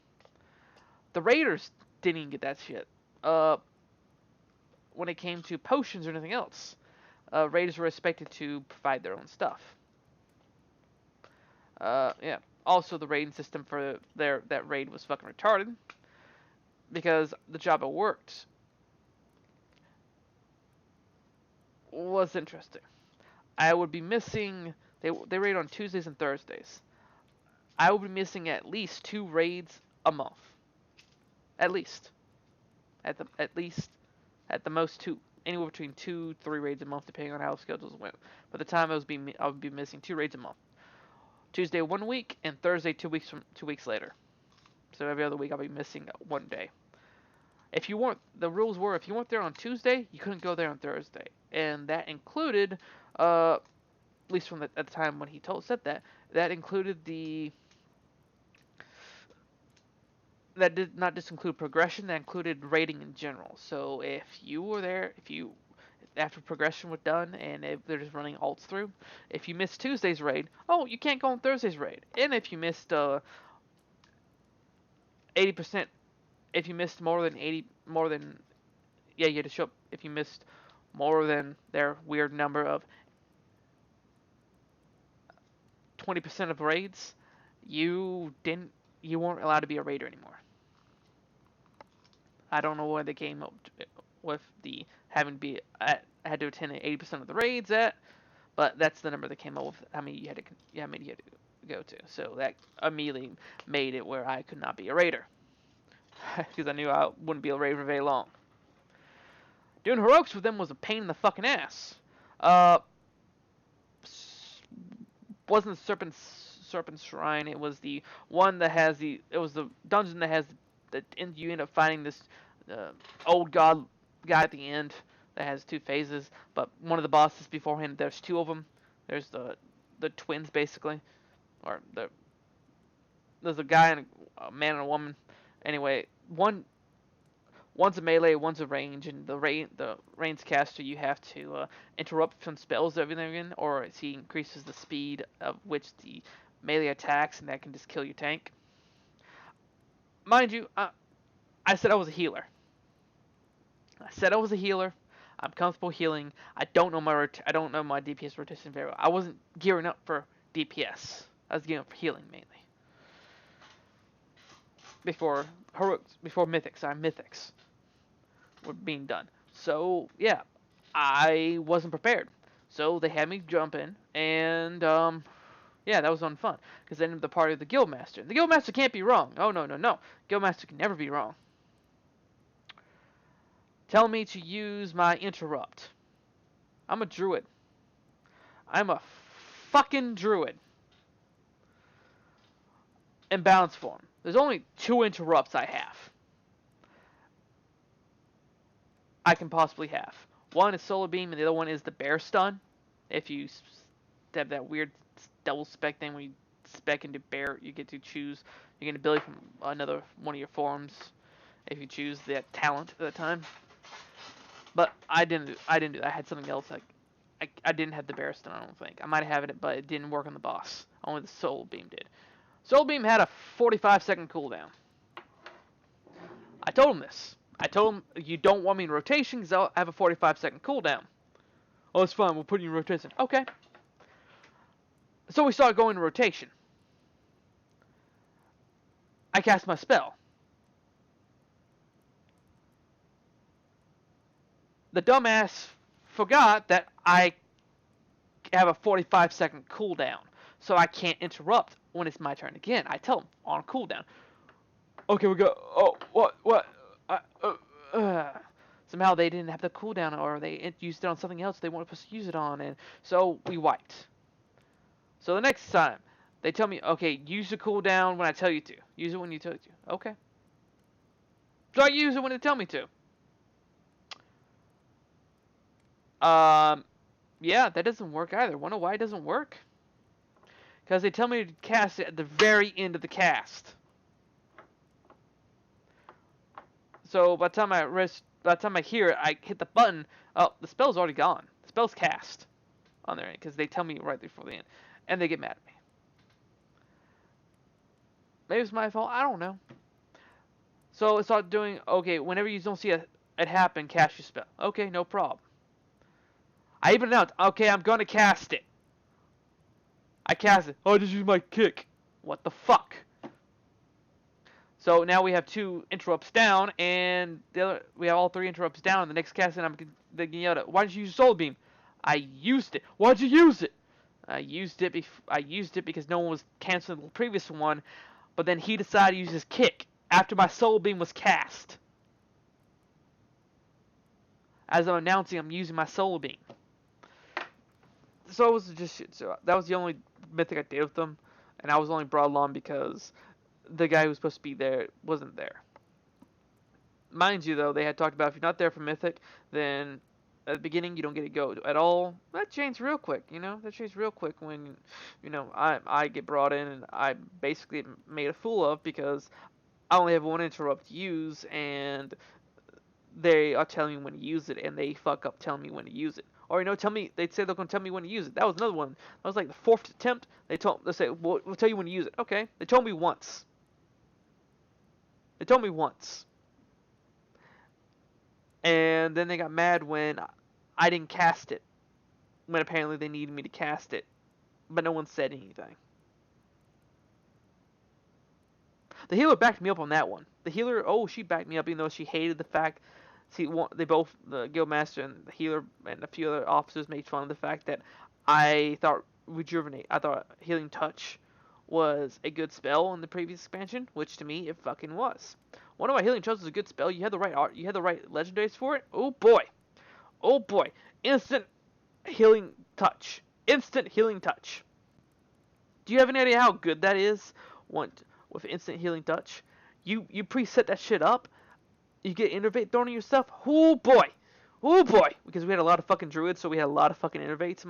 The raiders didn't even get that shit. When it came to potions or anything else, raiders were expected to provide their own stuff. Yeah. Also, the raiding system for that raid was fucking retarded because the job it worked was interesting. I would be missing. They raid on Tuesdays and Thursdays. I would be missing at least 2 raids a month. At least. At least. At the most 2. Anywhere between 2-3 raids a month, depending on how schedules went. By the time I would be missing 2 raids a month. Tuesday 1 week and Thursday 2 weeks later. So every other week I'll be missing 1 day. The rules were if you weren't there on Tuesday, you couldn't go there on Thursday, and that included, at least at the time when he said that included that did not just include progression, that included rating in general. So if you were there, after progression was done, and they're just running alts through. If you missed Tuesday's raid, oh, you can't go on Thursday's raid. And if you missed 80%, if you missed more than yeah, you had to show up. If you missed more than their weird number of 20% of raids, you weren't allowed to be a raider anymore. I don't know where they came up with the having to be had to attend 80% of the raids at, but that's the number that came up with how many you had to go to. So that immediately made it where I could not be a raider because I knew I wouldn't be a raider for very long. Doing heroics with them was a pain in the fucking ass. Uh, wasn't the Serpent's Shrine. It was the one that has the. It was the dungeon that has that you end up finding this old god guy at the end that has two phases. But one of the bosses beforehand, there's two of them. There's the twins basically, or there's a guy and a man and a woman. Anyway, one's a melee, one's a range, and the range caster you have to interrupt some spells every now and again, or he increases the speed of which the melee attacks, and that can just kill your tank. Mind you, I said I was a healer. I'm comfortable healing. I don't know my DPS rotation very well. I wasn't gearing up for DPS. I was gearing up for healing mainly. Before mythics were being done. So yeah, I wasn't prepared. So they had me jump in, and yeah, that was fun. Because then the party of the guildmaster. The guildmaster can't be wrong. Oh no. Guildmaster can never be wrong. Tell me to use my interrupt. I'm a druid. I'm a fucking druid. In balance form. There's only 2 interrupts I can possibly have. One is Solar Beam, and the other one is the Bear Stun. If you have that weird double spec thing where you spec into Bear, you get to choose. You get an ability from another one of your forms if you choose that talent at the time. But I didn't do that. I had something else. I didn't have the Bear Stun, I don't think. I might have had it, but it didn't work on the boss. Only the Soul Beam did. Soul Beam had a 45-second cooldown. I told him this. I told him, you don't want me in rotation because I'll have a 45-second cooldown. Oh, it's fine. We'll put you in rotation. Okay. So we started going to rotation. I cast my spell. The dumbass forgot that I have a 45-second cooldown, so I can't interrupt when it's my turn again. I tell him on cooldown. Okay, we go. Oh, what? Somehow they didn't have the cooldown, or they used it on something else they weren't supposed to use it on, and so we wiped. So the next time, they tell me, okay, use the cooldown when I tell you to. Use it when you tell you to. Okay. So I use it when they tell me to. Yeah, that doesn't work either. Wanna know why it doesn't work? Because they tell me to cast it at the very end of the cast. So by the time I hear it, I hit the button. Oh, the spell's already gone. The spell's cast on their end because they tell me right before the end, and they get mad at me. Maybe it's my fault. I don't know. So it started doing okay. Whenever you don't see it happen, cast your spell. Okay, no problem. I even announced, okay, I'm gonna cast it. I cast it. Oh, I just used my kick. What the fuck? So now we have 2 interrupts down, and we have all 3 interrupts down. And the next cast, and I'm getting yelled at. Why did you use Soul Beam? I used it. Why'd you use it? I used it because no one was canceling the previous one, but then he decided to use his kick after my Soul Beam was cast. As I'm announcing, I'm using my Soul Beam. So it was just shit. So that was the only mythic I did with them, and I was only brought along because the guy who was supposed to be there wasn't there. Mind you, though, they had talked about if you're not there for mythic, then at the beginning you don't get to go at all. That changed real quick, That changed real quick when, I get brought in and I basically made a fool of because I only have 1 interrupt to use, and they are telling me when to use it, and they fuck up telling me when to use it. Or they'd say they're gonna tell me when to use it. That was another one. That was like the fourth attempt. They say we'll tell you when to use it. Okay, they told me once. They told me once, and then they got mad when I didn't cast it. When apparently they needed me to cast it, but no one said anything. The healer backed me up on that one. The healer, she backed me up, even though she hated the fact. See, they both, the guildmaster and the healer and a few other officers, made fun of the fact that I thought healing touch was a good spell in the previous expansion, which to me it fucking was. One of my healing touch was a good spell. You had the right art, you had the right legendaries for it. Oh boy, instant healing touch, instant healing touch. Do you have any idea how good that is? With instant healing touch, you preset that shit up. You get innervate thrown at yourself. Oh boy, because we had a lot of fucking druids, so we had a lot of fucking innervates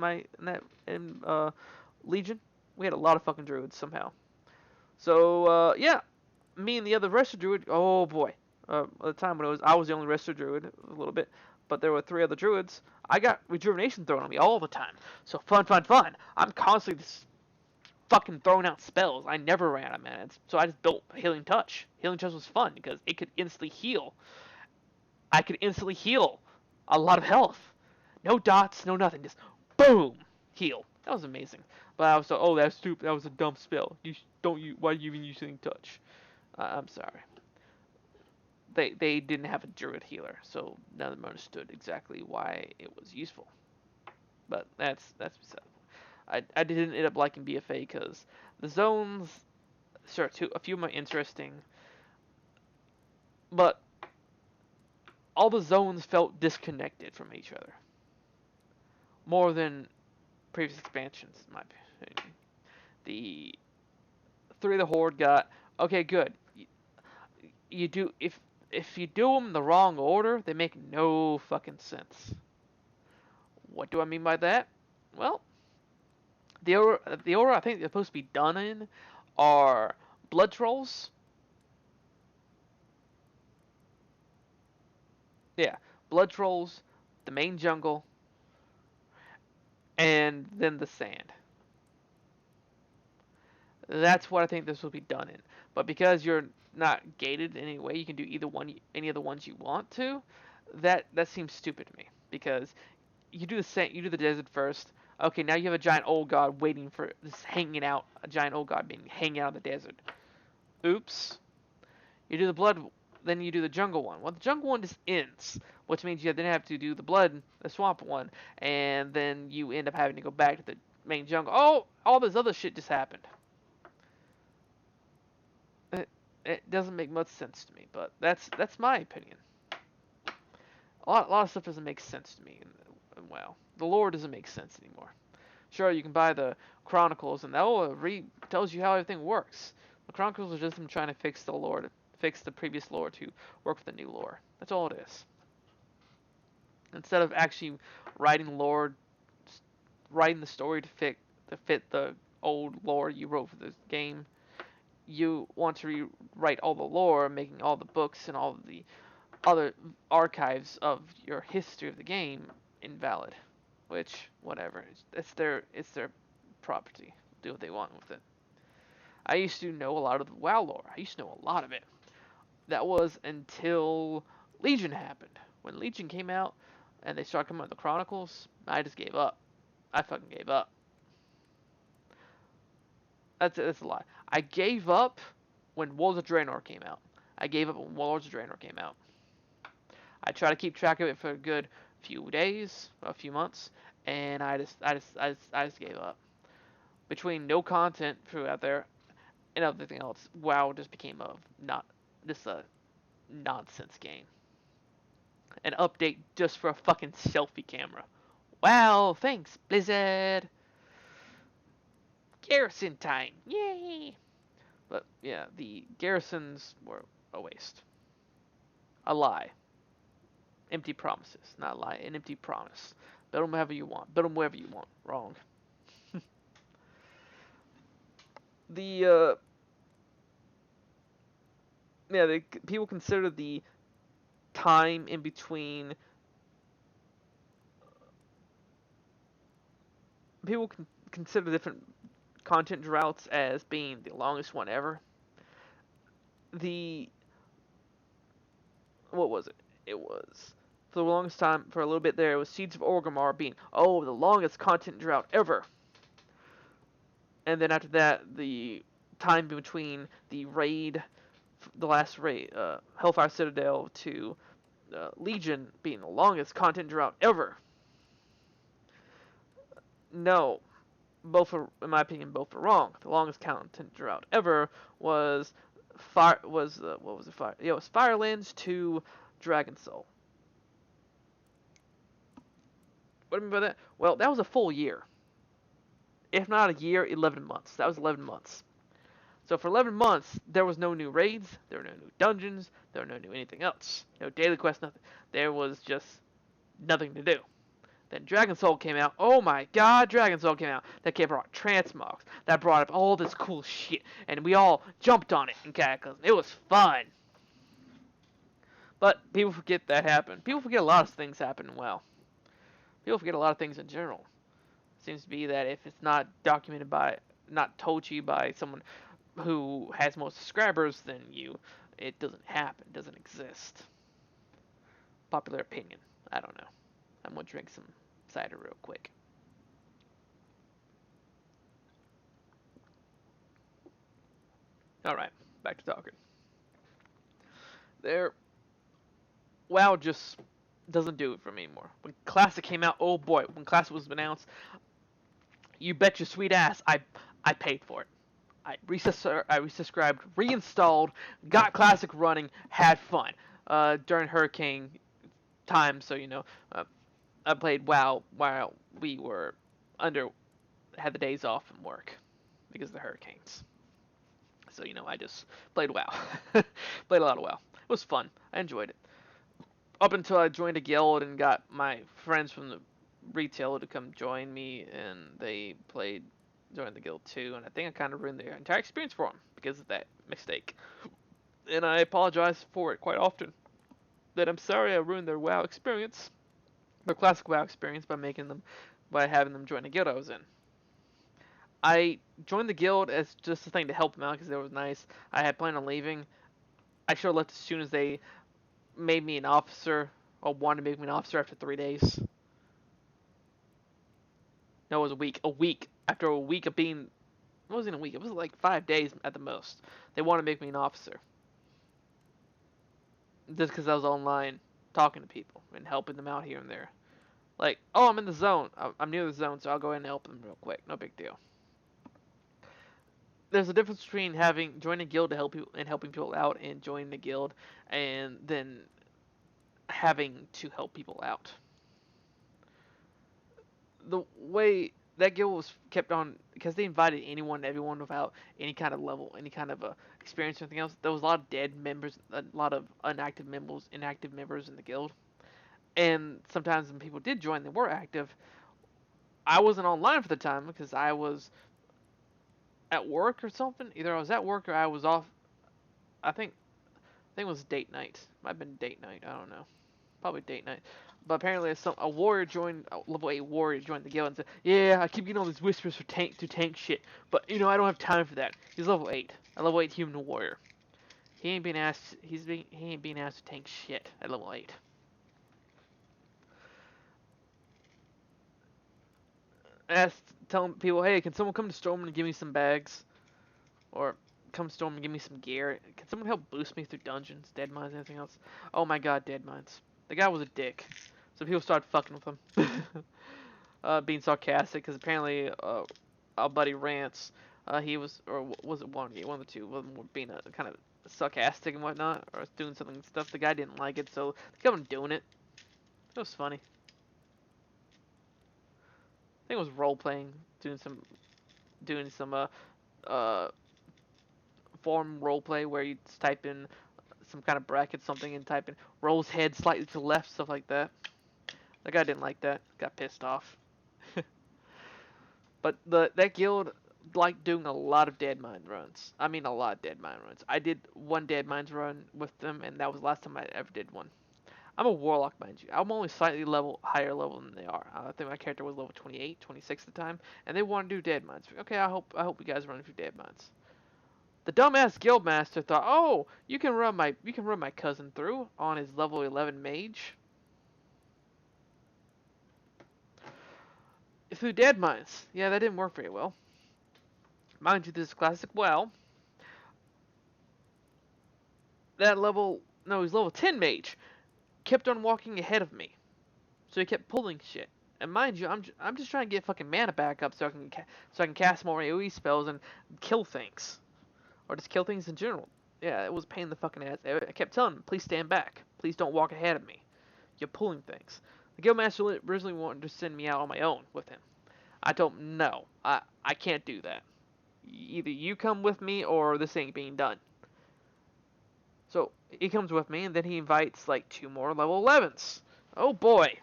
in Legion. We had a lot of fucking druids somehow. So yeah, me and the other resto druid. Oh boy, at the time when I was the only resto druid a little bit, but there were 3 other druids. I got rejuvenation thrown on me all the time. So fun. I'm constantly just fucking throwing out spells. I never ran out of mana, so I just built Healing Touch. Healing Touch was fun because it could instantly heal. I could instantly heal a lot of health. No dots, no nothing, just boom, heal. That was amazing. But I was like, oh, that's stupid. That was a dumb spell. Why are you even using Touch? I'm sorry. They didn't have a druid healer, so none of them understood exactly why it was useful. But that's beside. I didn't end up liking BFA because the zones, sure, a few of them are interesting, but all the zones felt disconnected from each other. More than previous expansions, in my opinion. The 3 of the Horde got, okay, good. You do, if you do them in the wrong order, they make no fucking sense. What do I mean by that? Well, the order I think they're supposed to be done in are Blood Trolls. Yeah, Blood Trolls, the main jungle, and then the sand. That's what I think this will be done in. But because you're not gated in any way, you can do any of the ones you want to. That seems stupid to me because you do the desert first. Okay, now you have a giant old god waiting for just hanging out. A giant old god being hanging out in the desert. Oops. You do the blood, then you do the jungle one. Well, the jungle one just ends, which means you then have to do the swamp one, and then you end up having to go back to the main jungle. Oh, all this other shit just happened. It doesn't make much sense to me, but that's my opinion. A lot of stuff doesn't make sense to me. Well, the lore doesn't make sense anymore. Sure, you can buy the Chronicles, and that tells you how everything works. The Chronicles are just them trying to fix the lore, to fix the previous lore to work with the new lore. That's all it is. Instead of actually writing the story to fit the old lore you wrote for the game, you want to rewrite all the lore, making all the books and all the other archives of your history of the game invalid. Which, whatever, it's their property. Do what they want with it. I used to know a lot of the WoW lore. I used to know a lot of it. That was until Legion happened. When Legion came out and they started coming out with the Chronicles, I just gave up. I fucking gave up. That's a lie. I gave up when Warlords of Draenor came out. I gave up when Warlords of Draenor came out. I tried to keep track of it for a good few days, a few months, and I just gave up. Between no content out there and everything else, WoW just became a nonsense game. An update just for a fucking selfie camera. Wow, thanks, Blizzard. Garrison time, yay! But yeah, the garrisons were a waste. A lie. Empty promises, not a lie, an empty promise. Build them wherever you want. Build them wherever you want. Wrong. People consider the time in between. People can consider different content droughts as being the longest one ever. The what was it? It was for the longest time, for a little bit there, it was Seeds of Orgrimmar being, oh, the longest content drought ever. And then after that, the time between the raid, the last raid, Hellfire Citadel to Legion being the longest content drought ever. No, both are, in my opinion, both are wrong. The longest content drought ever was what was it? Yeah, it was Firelands to Dragon Soul. What do I mean by that? Well, that was a full year. If not a year, 11 months. That was 11 months. So for 11 months, there was no new raids, there were no new dungeons, there were no new anything else. No daily quests, nothing. There was just nothing to do. Then Dragon Soul came out. Oh my god, Dragon Soul came out. That brought transmogs. That brought up all this cool shit. And we all jumped on it in Cataclysm. It was fun. But people forget that happened. People forget a lot of things happen well. People forget a lot of things in general. It seems to be that if it's not documented by, not told to you by someone who has more subscribers than you, it doesn't happen. It doesn't exist. Popular opinion. I don't know. I'm gonna drink some cider real quick. Alright, back to talking. WoW just doesn't do it for me anymore. When Classic came out, oh boy, when Classic was announced, you bet your sweet ass I paid for it. I resubscribed, reinstalled, got Classic running, had fun. During Hurricane time, so I played WoW while we were had the days off from work because of the hurricanes. So I just played WoW, played a lot of WoW. It was fun. I enjoyed it. Up until I joined a guild and got my friends from the retail to come join me, and they joined the guild too. And I think I kind of ruined their entire experience for them because of that mistake. And I apologize for it quite often. That I'm sorry I ruined their WoW experience. Their classic WoW experience by having them join the guild I was in. I joined the guild as just a thing to help them out because it was nice. I had planned on leaving. I should have left as soon as they made me an officer, or wanted to make me an officer after 3 days. No, it was a week. A week. After a week of being... It wasn't a week. It was like 5 days at the most. They wanted to make me an officer. Just because I was online talking to people and helping them out here and there. Like, oh, I'm in the zone. I'm near the zone, so I'll go ahead and help them real quick. No big deal. There's a difference between joining a guild to help you and helping people out, and joining a guild and then having to help people out. The way that guild was kept on, because they invited anyone and everyone without any kind of level, any kind of experience or anything else. There was a lot of dead members, a lot of inactive members in the guild. And sometimes when people did join, they were active. I wasn't online for the time because I was at work or something. Either I was at work or I was off. I think it was date night. Might have been date night. I don't know. Probably date night. But apparently, a level 8 warrior joined the guild and said, "Yeah, I keep getting all these whispers for tank shit, but I don't have time for that." He's level 8, a level 8 human warrior. He ain't being asked. He ain't being asked to tank shit at level 8. Telling people, "Hey, can someone come to Storm and give me some bags, or come to Storm and give me some gear? Can someone help boost me through dungeons, dead mines, anything else?" Oh my god, dead mines. The guy was a dick. So people started fucking with him. Being sarcastic, because apparently our buddy Rance, he was, or was it one of the two, was being a kind of sarcastic and whatnot, or doing something stuff. The guy didn't like it, so they kept on doing it. It was funny. I think it was role playing, doing some form role play where you just type in some kind of bracket, something, and type in rolls head slightly to the left, stuff like that. The guy didn't like that. Got pissed off. But that guild liked doing a lot of dead mine runs. I mean, a lot of dead mine runs. I did one dead mines run with them, and that was the last time I ever did one. I'm a warlock, mind you. I'm only slightly higher level than they are. I think my character was level 28, 26 at the time, and they want to do dead mines. Okay, I hope you guys run through dead mines. The dumbass guildmaster thought, oh, you can run my cousin through on his level 11 mage through dead mines. Yeah, that didn't work very well. Mind you, this is classic. Well, that level, no, he's level 10 mage, kept on walking ahead of me. So he kept pulling shit. And mind you, I'm just trying to get fucking mana back up so I can cast more AoE spells and kill things, or just kill things in general. Yeah, it was a pain in the fucking ass. I kept telling him, please stand back. Please don't walk ahead of me. You're pulling things. The guildmaster originally wanted to send me out on my own with him. I told him no, I can't do that. Either you come with me or this ain't being done. So he comes with me, and then he invites like 2 more level 11s. Oh boy.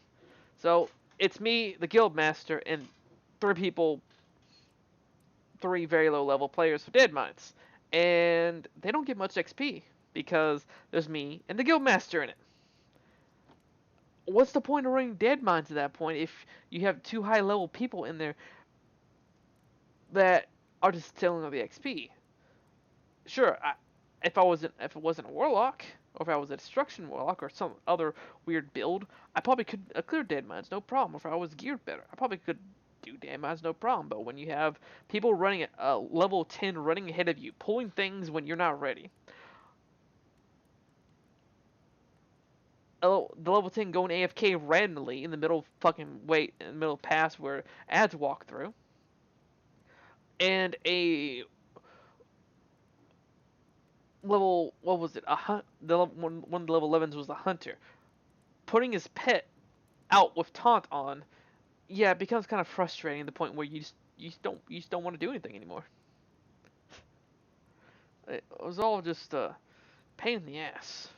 So it's me, the guild master, and 3 people, 3 very low level players for dead mines, and they don't get much XP because there's me and the guild master in it. What's the point of running dead mines at that point if you have 2 high level people in there that are just stealing all the XP? Sure, if it wasn't a warlock, or if I was a destruction warlock or some other weird build, I probably could clear dead mines no problem. If I was geared better, I probably could do dead mines no problem. But when you have people running at level 10 running ahead of you, pulling things when you're not ready, the level 10 going AFK randomly in the middle of fucking wait in the middle of pass where ads walk through, and a level, what was it? One of the level 11s was a hunter putting his pet out with taunt on. Yeah, it becomes kind of frustrating to the point where you just don't want to do anything anymore. It was all just a pain in the ass.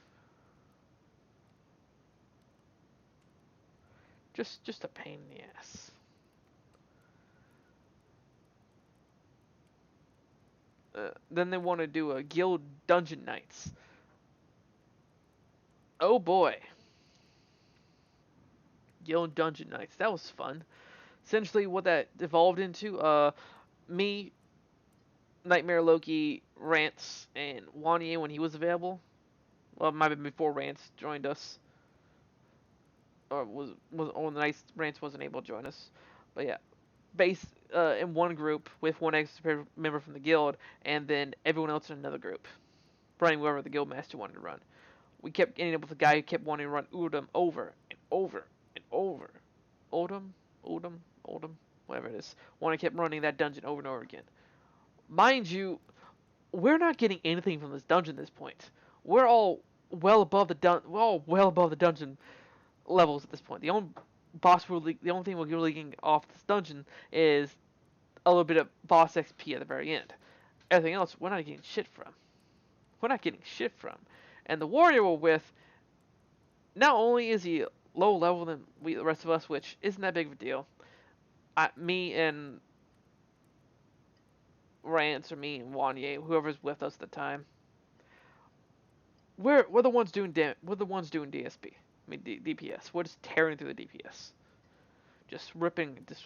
Just a pain in the ass. Then they want to do a guild dungeon nights. Oh boy, guild dungeon nights. That was fun. Essentially, what that evolved into, me, Nightmare Loki, Rance, and Wanye when he was available. Well, it might have been before Rance joined us, or was on the night Rance wasn't able to join us. But yeah, base in one group with one extra member from the guild, and then everyone else in another group, running wherever the guild master wanted to run. We kept ending up with a guy who kept wanting to run Udam over and over and over. Odom, Odom, Odom, whatever it is. One kept running that dungeon over and over again. Mind you, we're not getting anything from this dungeon at this point. We're all we're all well above the dungeon levels at this point. The only thing we're really getting off this dungeon is a little bit of boss XP at the very end. Everything else, we're not getting shit from. We're not getting shit from. And the warrior we're with, not only is he low level than the rest of us, which isn't that big of a deal. Me and Rance or me and Wanye, whoever's with us at the time, we're the ones doing DSP. I mean DPS. We're just tearing through the DPS, just ripping, just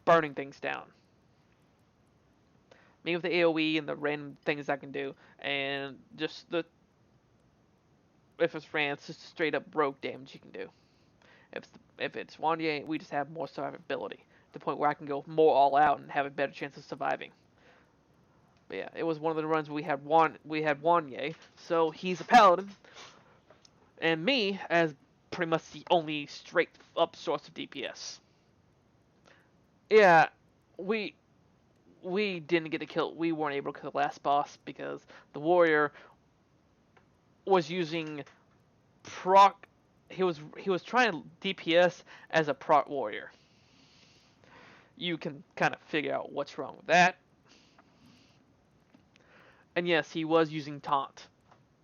burning things down. Me with the AOE and the random things I can do, and just the if it's Rance, just straight up broke damage you can do. If it's Wanye, we just have more survivability to the point where I can go more all out and have a better chance of surviving. But yeah, it was one of the runs we had Wanye, so he's a paladin, and me as pretty much the only straight up source of DPS. Yeah, we didn't get to kill. We weren't able to kill the last boss because the warrior was using proc. He was trying DPS as a proc warrior. You can kind of figure out what's wrong with that. And yes, he was using taunt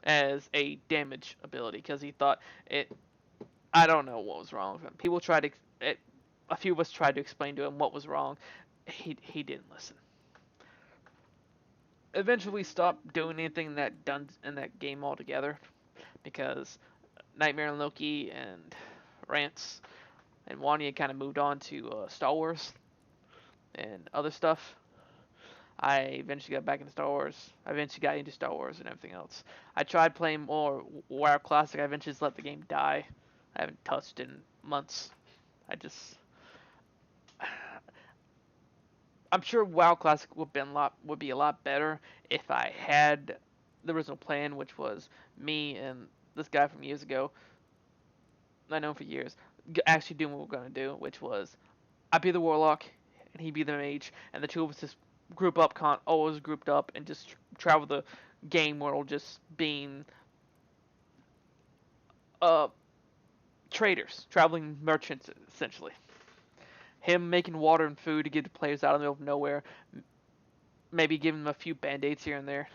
as a damage ability because he thought it. I don't know what was wrong with him. People tried to. A few of us tried to explain to him what was wrong. He didn't listen. Eventually, stopped doing anything in that game altogether because Nightmare and Loki and Rants, and Wanya kind of moved on to Star Wars and other stuff. I eventually got back into Star Wars. I eventually got into Star Wars and everything else. I tried playing more WoW Classic. I eventually just let the game die. I haven't touched in months. I just, I'm sure WoW Classic would be a lot better if I had the original plan, which was me and this guy from years ago. I know him for years. Actually doing what we're gonna do, which was I'd be the warlock and he'd be the mage, and the two of us just group up, always grouped up, and just travel the game world, just being uh traders, traveling merchants essentially. Him making water and food to give to players out in the middle of nowhere, maybe giving them a few band-aids here and there.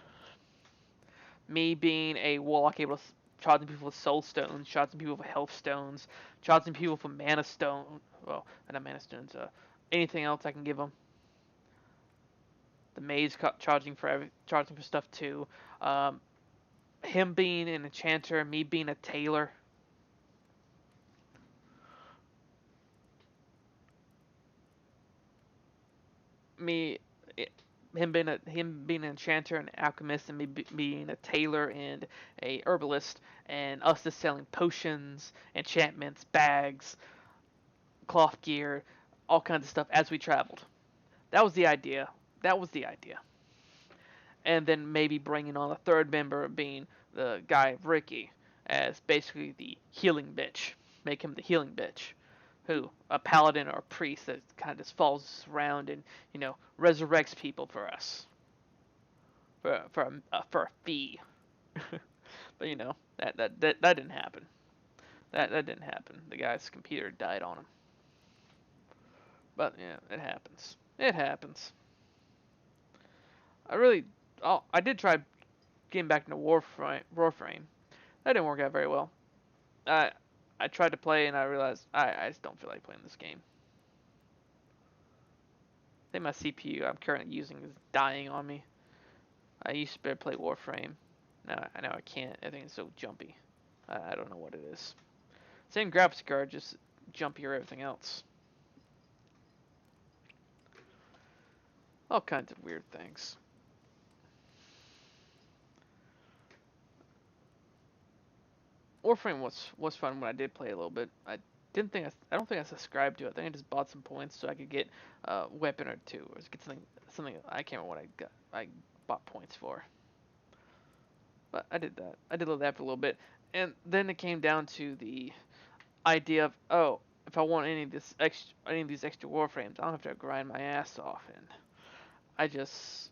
Me being a warlock able to charging people with soul stones, charging people with health stones, charging people for mana stone. Well, not mana stones. Anything else I can give them. The mage charging for stuff too. Um, him being an enchanter, me being a tailor. Me, him being an enchanter and alchemist, and me being a tailor and a herbalist, and us just selling potions, enchantments, bags, cloth gear, all kinds of stuff as we traveled. That was the idea. That was the idea. And then maybe bringing on a third member, being the guy Ricky, as basically the healing bitch. Make him the healing bitch, who a paladin or a priest that kind of just falls around and resurrects people for us for a fee. But that didn't happen. That didn't happen. The guy's computer died on him. But yeah, it happens. It happens. I really, I did try getting back into Warframe. That didn't work out very well. I I tried to play and I realized I just don't feel like playing this game. I think my CPU I'm currently using is dying on me. I used to be able to play Warframe. Now I know I can't. I think it's so jumpy. I don't know what it is. Same graphics card, just jumpier everything else. All kinds of weird things. Warframe was fun when I did play a little bit. I don't think I subscribed to it. I think I just bought some points so I could get a weapon or two, or get something I can't remember what I got. I bought points for, but I did that. I did that for a little bit, and then it came down to the idea of, oh, if I want any of these extra warframes, I don't have to grind my ass off, and I just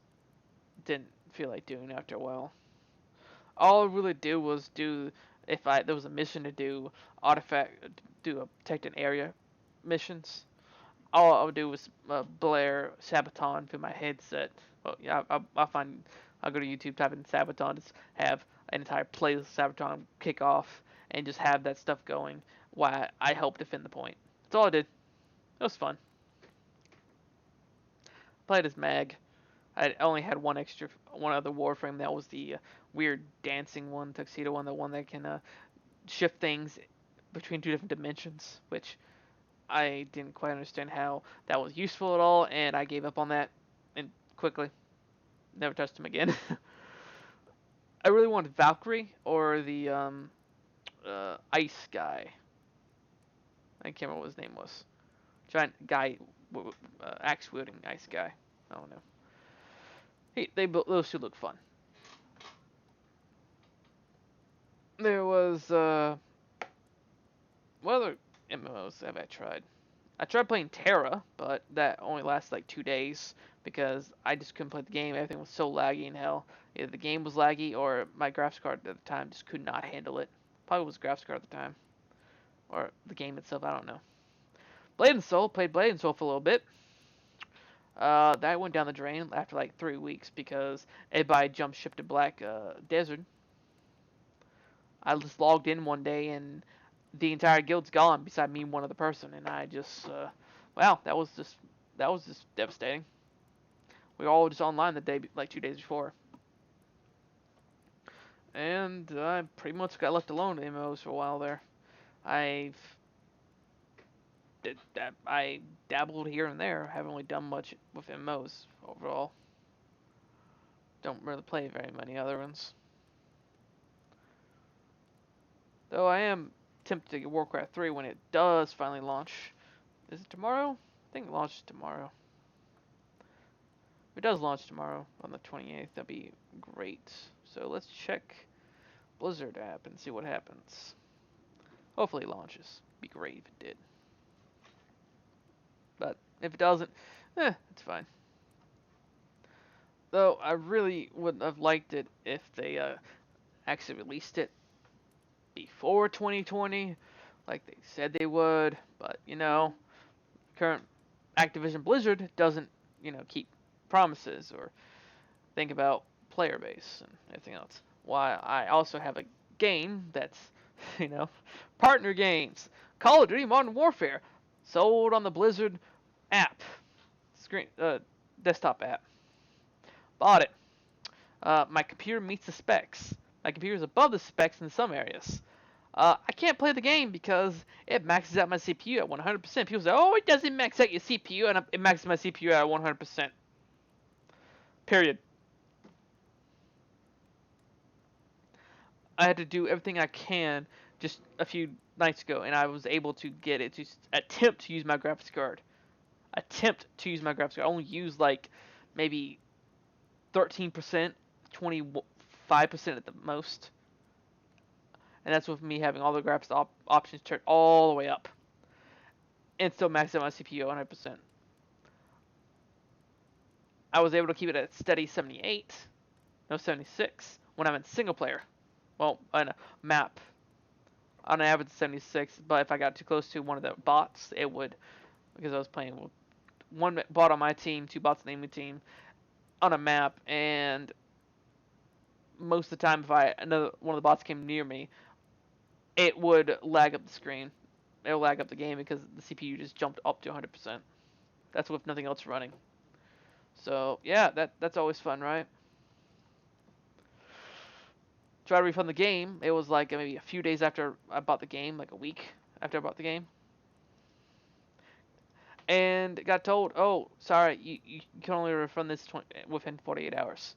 didn't feel like doing it after a while. All I really do was do if there was a mission to do do a protect an area missions. All I would do was blare Sabaton through my headset. Well, yeah, I'll find. I'll go to YouTube, type in Sabaton, just have an entire playlist of Sabaton kick off, and just have that stuff going while I help defend the point. That's all I did. It was fun. Played as Mag. I only had one other Warframe. That was the weird dancing one, tuxedo one, the one that can shift things between two different dimensions, which I didn't quite understand how that was useful at all, and I gave up on that and quickly. Never touched him again. I really wanted Valkyrie or the ice guy. I can't remember what his name was. Giant guy, axe wielding ice guy. I don't know. Those two look fun. There was what other MMOs have I tried? I tried playing Terra, but that only lasted like 2 days because I just couldn't play the game. Everything was so laggy in hell. Either the game was laggy or my graphics card at the time just could not handle it. Probably was graphics card at the time, or the game itself. I don't know. Played Blade and Soul for a little bit. That went down the drain after like 3 weeks because everybody jumped ship to Black Desert. I just logged in one day and the entire guild's gone beside me and one other person, and I just, wow, that was just devastating. We were all just online the day, like 2 days before. and I pretty much got left alone in MMOs for a while there. I've I dabbled here and there. I haven't really done much with MMOs overall. Don't really play very many other ones. Though I am tempted to get Warcraft 3 when it does finally launch. Is it tomorrow? I think it launches tomorrow. If it does launch tomorrow on the 28th, that'd be great. So let's check Blizzard app and see what happens. Hopefully it launches. Be great if it did. But if it doesn't, it's fine. Though I really would have liked it if they actually released it before 2020, like they said they would. But current Activision Blizzard doesn't keep promises or think about player base and everything else. Why I also have a game that's partner games, Call of Duty Modern Warfare, sold on the Blizzard app, screen desktop app. Bought it. My computer meets the specs. My computer is above the specs in some areas. I can't play the game because it maxes out my CPU at 100%. People say, "Oh, it doesn't max out your CPU," and it maxes my CPU out at 100%. Period. I had to do everything I can just a few nights ago, and I was able to get it to attempt to use my graphics card. Attempt to use my graphics card. I only used like maybe 13%, 25% at the most. And that's with me having all the graphics options turned all the way up. And still maxing out my CPU 100%. I was able to keep it at steady 78, no 76, when I'm in single player. Well, on a map, on average 76, but if I got too close to one of the bots, it would, because I was playing with one bot on my team, two bots on the enemy team, on a map, and most of the time if another one of the bots came near me, it would lag up the screen. It would lag up the game because the CPU just jumped up to 100%. That's with nothing else running. So yeah, that's always fun, right? Try to refund the game. It was like maybe a few days after I bought the game, like a week after I bought the game, and got told, "Oh, sorry, you can only refund this within 48 hours."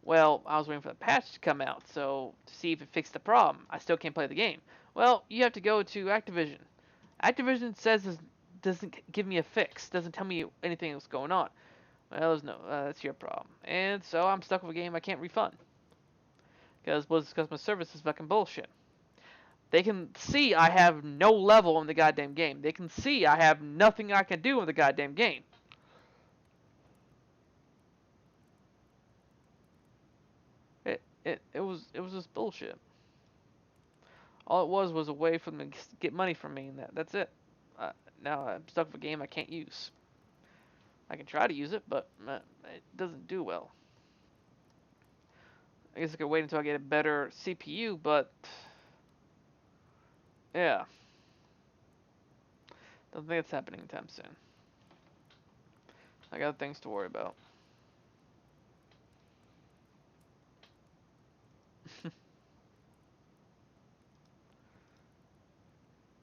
Well, I was waiting for the patch to come out, so to see if it fixed the problem. I still can't play the game. Well, you have to go to Activision. Activision says doesn't give me a fix, doesn't tell me anything that's going on. Well, there's no, that's your problem. And so I'm stuck with a game I can't refund. Because Blizzard's customer service is fucking bullshit. They can see I have no level in the goddamn game. They can see I have nothing I can do in the goddamn game. It was just bullshit. All it was a way for them to get money from me, and that's it. Now I'm stuck with a game I can't use. I can try to use it, but it doesn't do well. I guess I could wait until I get a better CPU, but yeah, don't think it's happening anytime soon. I got things to worry about.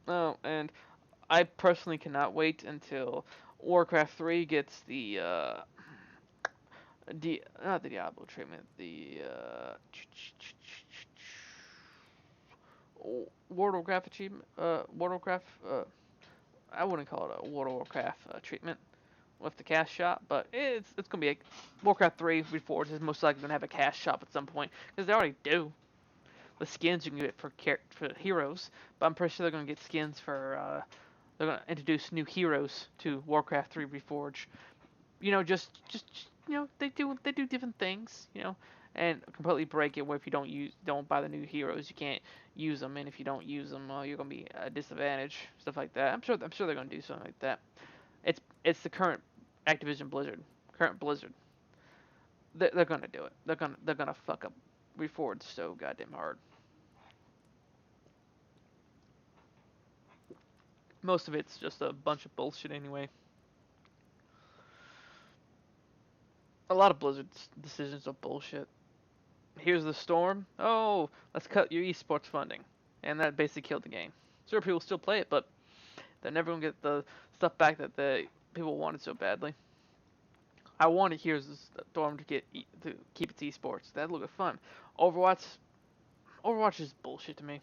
Oh, and I personally cannot wait until Warcraft 3 gets the not the Diablo treatment, the World of Warcraft achievement, World of Warcraft, I wouldn't call it a World of Warcraft treatment with the cast shop, but it's gonna be a Warcraft 3 Reforged is most likely gonna have a cast shop at some point because they already do. The skins you can get for heroes, but I'm pretty sure they're gonna get skins for they're gonna introduce new heroes to Warcraft 3 Reforged. Just they do different things, and completely break it where if you don't buy the new heroes, you can't use them, and if you don't use them, you're gonna be at a disadvantage, stuff like that. I'm sure they're gonna do something like that. It's the current Activision Blizzard. They're gonna do it. They're gonna fuck up Reforged so goddamn hard. Most of it's just a bunch of bullshit anyway. A lot of Blizzard's decisions are bullshit. Here's the storm. Oh, let's cut your esports funding, and that basically killed the game. Sure, people still play it, but they're never gonna get the stuff back that the people wanted so badly. I wanted Here's the Storm to to keep its esports. That'd look fun. Overwatch, Overwatch is bullshit to me.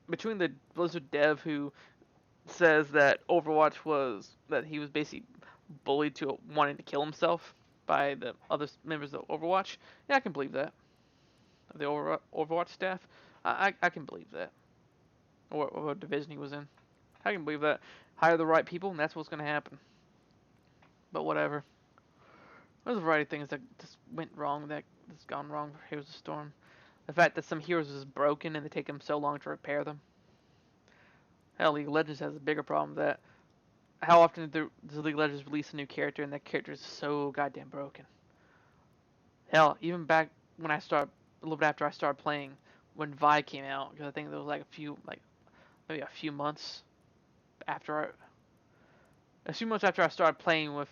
Between the Blizzard dev who says that he was basically bullied to wanting to kill himself by the other members of Overwatch. Yeah, I can believe that. The Overwatch staff, I can believe that. Or what division he was in. I can believe that. Hire the right people, and that's what's going to happen. But whatever. There's a variety of things that just went wrong, that's gone wrong for Heroes of Storm. The fact that some heroes is broken and they take them so long to repair them. Hell, League of Legends has a bigger problem with that. How often does League of Legends release a new character and that character is so goddamn broken? Hell, even back when a little bit after I started playing, when Vi came out, because I think there was maybe a few months after a few months after I started playing with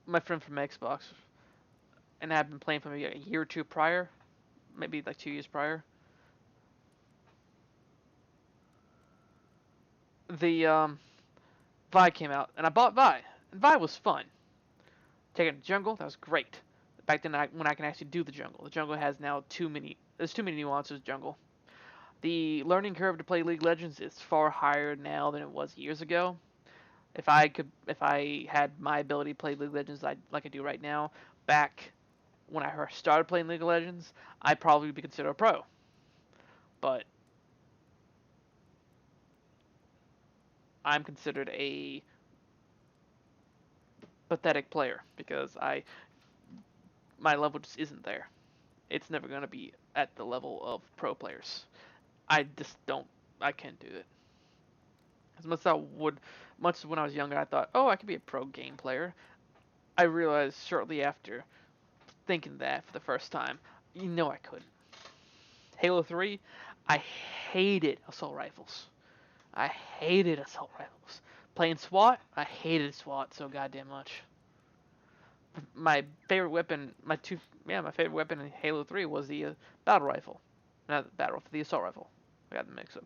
my friend from Xbox, and I had been playing for maybe a year or two prior, maybe like 2 years prior. The Vi came out, and I bought Vi, and Vi was fun. Taking the jungle, that was great. Back then, when I can actually do the jungle has now there's too many nuances. Jungle. The learning curve to play League of Legends is far higher now than it was years ago. If I had my ability to play League of Legends like I do right now, back when I first started playing League of Legends, I'd probably be considered a pro. But I'm considered a pathetic player because my level just isn't there. It's never gonna be at the level of pro players. I just don't. I can't do it. As much as much as when I was younger, I thought, oh, I could be a pro game player. I realized shortly after thinking that for the first time, I couldn't. Halo 3, I hated assault rifles. I hated assault rifles. Playing SWAT, I hated SWAT so goddamn much. My favorite weapon, my favorite weapon in Halo 3 was the battle rifle. Not the battle rifle, the assault rifle. I got the mix up.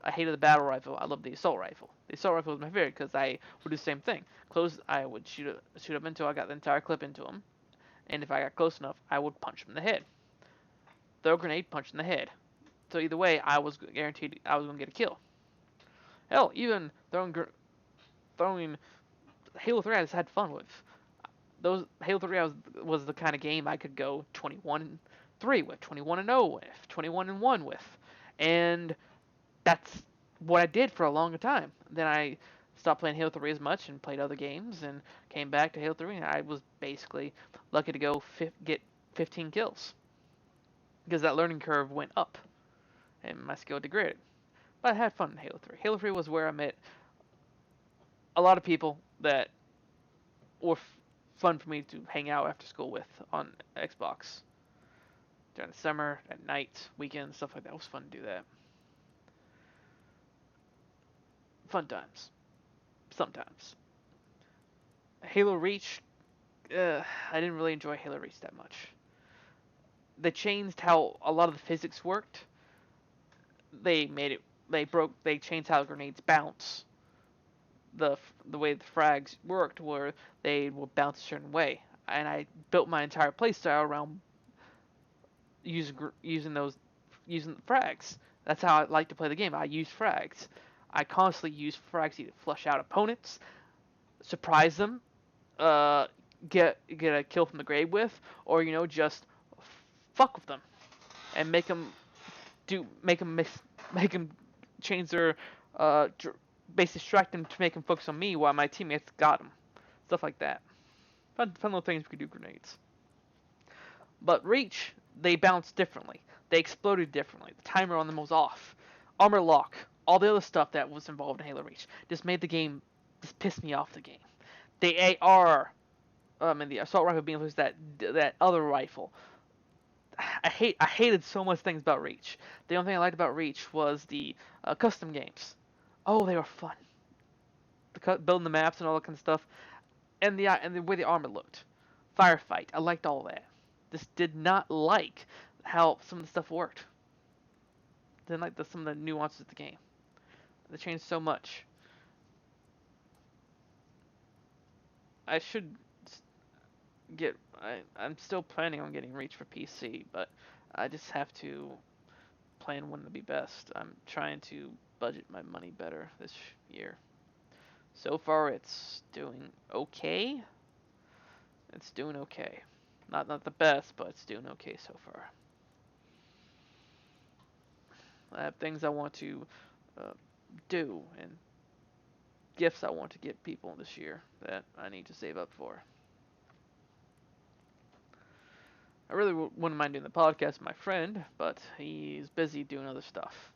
I hated the battle rifle. I loved the assault rifle. The assault rifle was my favorite because I would do the same thing. I would shoot up until I got the entire clip into him, and if I got close enough, I would punch him in the head. Throw a grenade, punch in the head. So either way, I was guaranteed I was gonna get a kill. Hell, even throwing Halo 3, I just had fun with. Those Halo 3 was the kind of game I could go 21-3 with, 21-0 with, 21-1 with, and that's what I did for a long time. Then I stopped playing Halo 3 as much and played other games and came back to Halo 3 and I was basically lucky to get 15 kills because that learning curve went up and my skill degraded. But I had fun in Halo 3. Halo 3 was where I met a lot of people that were fun for me to hang out after school with on Xbox. During the summer, at night, weekends, stuff like that. It was fun to do that. Fun times. Sometimes. Halo Reach, I didn't really enjoy Halo Reach that much. They changed how a lot of the physics worked. They changed how grenades bounce. The way the frags worked, where they would bounce a certain way, and I built my entire playstyle around using the frags. That's how I like to play the game. I use frags. I constantly use frags to either flush out opponents, surprise them, get a kill from the grave with, or just fuck with them and make them change their basically distract them to make them focus on me while my teammates got them. Stuff like that. Fun little things we could do grenades. But Reach, they bounced differently. They exploded differently. The timer on them was off. Armor lock, all the other stuff that was involved in Halo Reach just made the game just pissed me off the game. The AR, and the assault rifle being that other rifle. I hated so much things about Reach. The only thing I liked about Reach was the custom games. Oh, they were fun. Building the maps and all that kind of stuff, and the way the armor looked. Firefight. I liked all that. Just did not like how some of the stuff worked. Didn't like some of the nuances of the game. They changed so much. I should get. I'm still planning on getting Reach for PC, but I just have to plan when to be best. I'm trying to budget my money better this year. So far, it's doing okay. It's doing okay. Not the best, but it's doing okay so far. I have things I want to uh, do and gifts I want to get people this year that I need to save up for. I really wouldn't mind doing the podcast with my friend, but he's busy doing other stuff.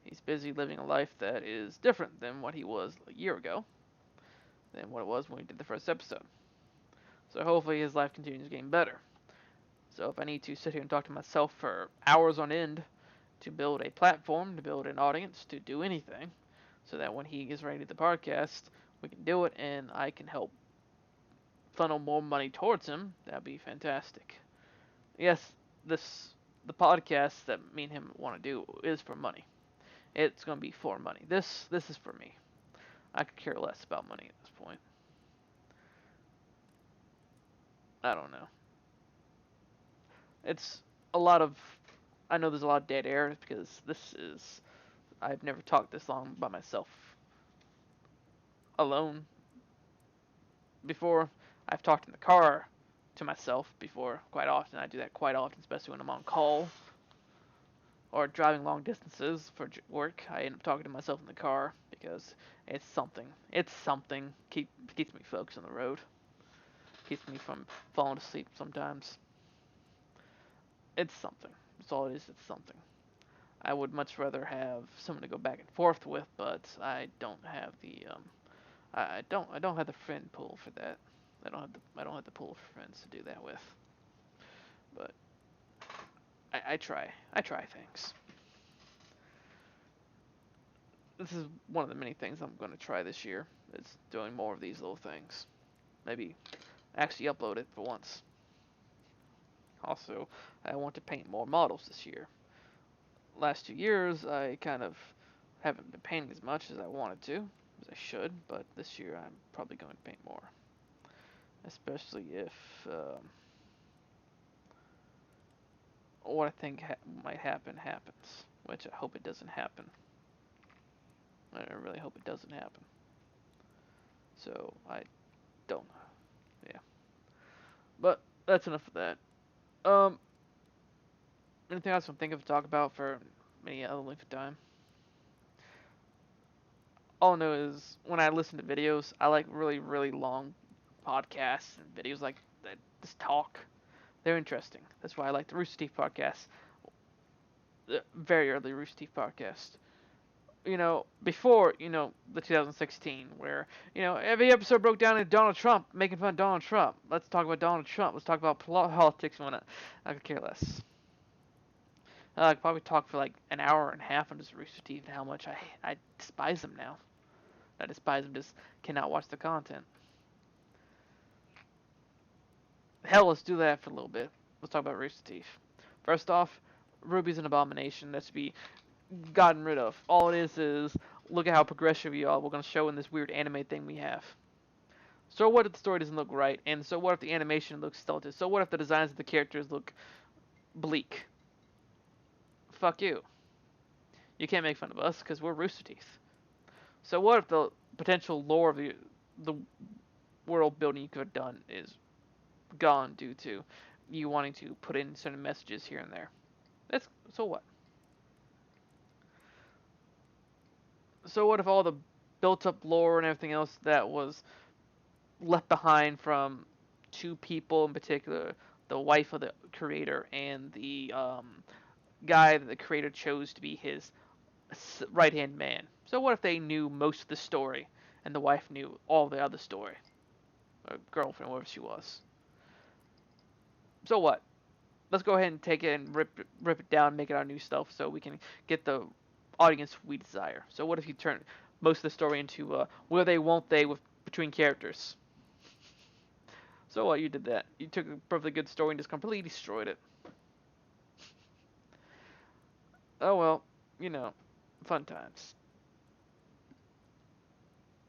He's busy living a life that is different than what he was a year ago, than what it was when we did the first episode. So hopefully his life continues getting better. So if I need to sit here and talk to myself for hours on end to build a platform, to build an audience, to do anything, so that when he gets ready to do the podcast, we can do it and I can help funnel more money towards him, that'd be fantastic. Yes, the podcast that me and him want to do is for money. It's going to be for money. This is for me. I could care less about money at this point. I don't know. It's a lot of. I know there's a lot of dead air because this is. I've never talked this long by myself alone before. I've talked in the car to myself before quite often. I do that quite often, especially when I'm on call or driving long distances for work. I end up talking to myself in the car because it's something. It's something. Keeps me focused on the road. Keeps me from falling asleep sometimes. It's something. That's all it is. It's something. I would much rather have someone to go back and forth with, but I don't have the I don't have the friend pool for that. I don't have the pool of friends to do that with. But I try. I try things. This is one of the many things I'm going to try this year. Is doing more of these little things. Maybe actually upload it for once. Also, I want to paint more models this year. Last 2 years, I kind of haven't been painting as much as I wanted to, as I should, but this year I'm probably going to paint more. Especially if what I think might happen happens, which I hope it doesn't happen. I really hope it doesn't happen. So I don't. Yeah. But that's enough of that. Um, anything else I'm thinking of to talk about for any other length of time? All I know is when I listen to videos, I like really, really long podcasts and videos like that just talk. They're interesting. That's why I like the Rooster Teeth podcast. The very early Rooster Teeth podcast. Before, the 2016, where, every episode broke down into Donald Trump, making fun of Donald Trump. Let's talk about Donald Trump. Let's talk about politics and whatnot. I could care less. I could probably talk for like an hour and a half on just Rooster Teeth and how much I despise them now. I despise them, just cannot watch the content. Hell, let's do that for a little bit. Let's talk about Rooster Teeth. First off, Ruby's an abomination that's to be gotten rid of. All it is look at how progressive you are. We're going to show in this weird anime thing we have. So what if the story doesn't look right? And so what if the animation looks stilted? So what if the designs of the characters look bleak? Fuck you. You can't make fun of us because we're Rooster Teeth. So what if the potential lore of the world building you could have done is gone due to you wanting to put in certain messages here and there? So what? So what if all the built up lore and everything else that was left behind from two people in particular, the wife of the creator and the guy that the creator chose to be his right hand man. So what if they knew most of the story and the wife knew all the other story? Or girlfriend, whatever she was. So what? Let's go ahead and take it and rip it down, make it our new stuff, so we can get the audience we desire. So what if you turn most of the story into will they, won't they, with between characters? So what? You did that. You took a perfectly good story and just completely destroyed it. Oh well, you know, fun times.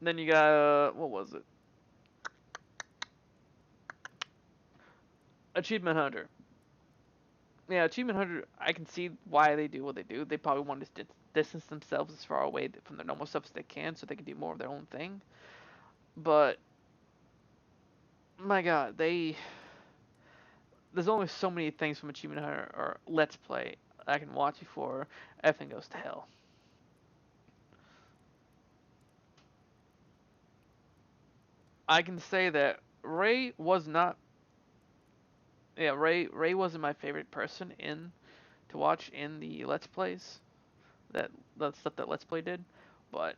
Then you got what was it? Achievement Hunter. Yeah, Achievement Hunter. I can see why they do what they do. They probably want to distance themselves as far away from their normal stuff as they can, so they can do more of their own thing. But my God, there's only so many things from Achievement Hunter or Let's Play I can watch before everything goes to hell. I can say that Ray was not. Yeah, Ray wasn't my favorite person in to watch in the Let's Plays. That stuff that Let's Play did, but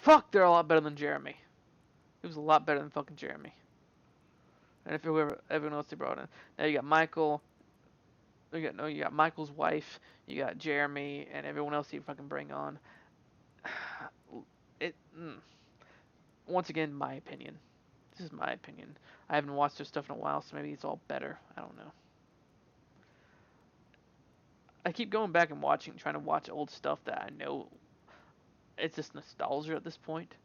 fuck, they're a lot better than Jeremy. He was a lot better than fucking Jeremy. And if whoever everyone else they brought in, now you got Michael. You got Michael's wife. You got Jeremy and everyone else you fucking bring on. It once again my opinion. This is my opinion. I haven't watched their stuff in a while, so maybe it's all better. I don't know. I keep going back and watching, trying to watch old stuff that I know it's just nostalgia at this point,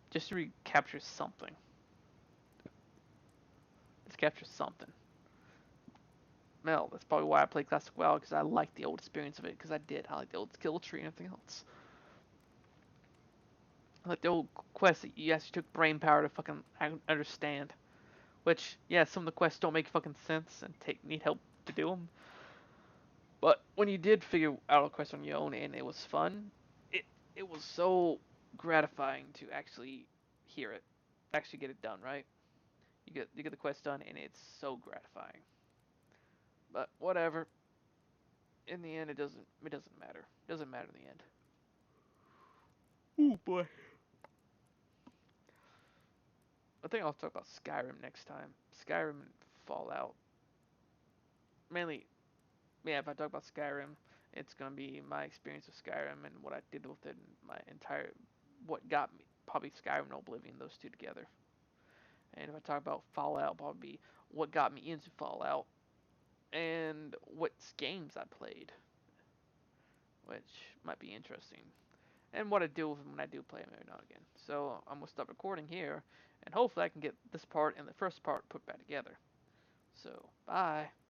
just to recapture something. Just capture something. Well, that's probably why I play Classic WoW, because I like the old experience of it, because I did. I like the old skill tree and everything else. I like the old quests that you actually took brain power to fucking understand. Which, yeah, some of the quests don't make fucking sense and need help to do them. But when you did figure out a quest on your own and it was fun, it it was so gratifying to actually hear it, actually get it done, right? You get the quest done and it's so gratifying. But whatever. In the end, it doesn't matter. It doesn't matter in the end. Oh boy. I think I'll talk about Skyrim next time. Skyrim and Fallout. Mainly, yeah. If I talk about Skyrim, it's gonna be my experience with Skyrim and what I did with it, and my entire what got me probably Skyrim and Oblivion, those two together. And if I talk about Fallout, probably what got me into Fallout and what games I played, which might be interesting. And what I do with them when I do play them every now and again. So I'm gonna stop recording here, and hopefully I can get this part and the first part put back together. So bye.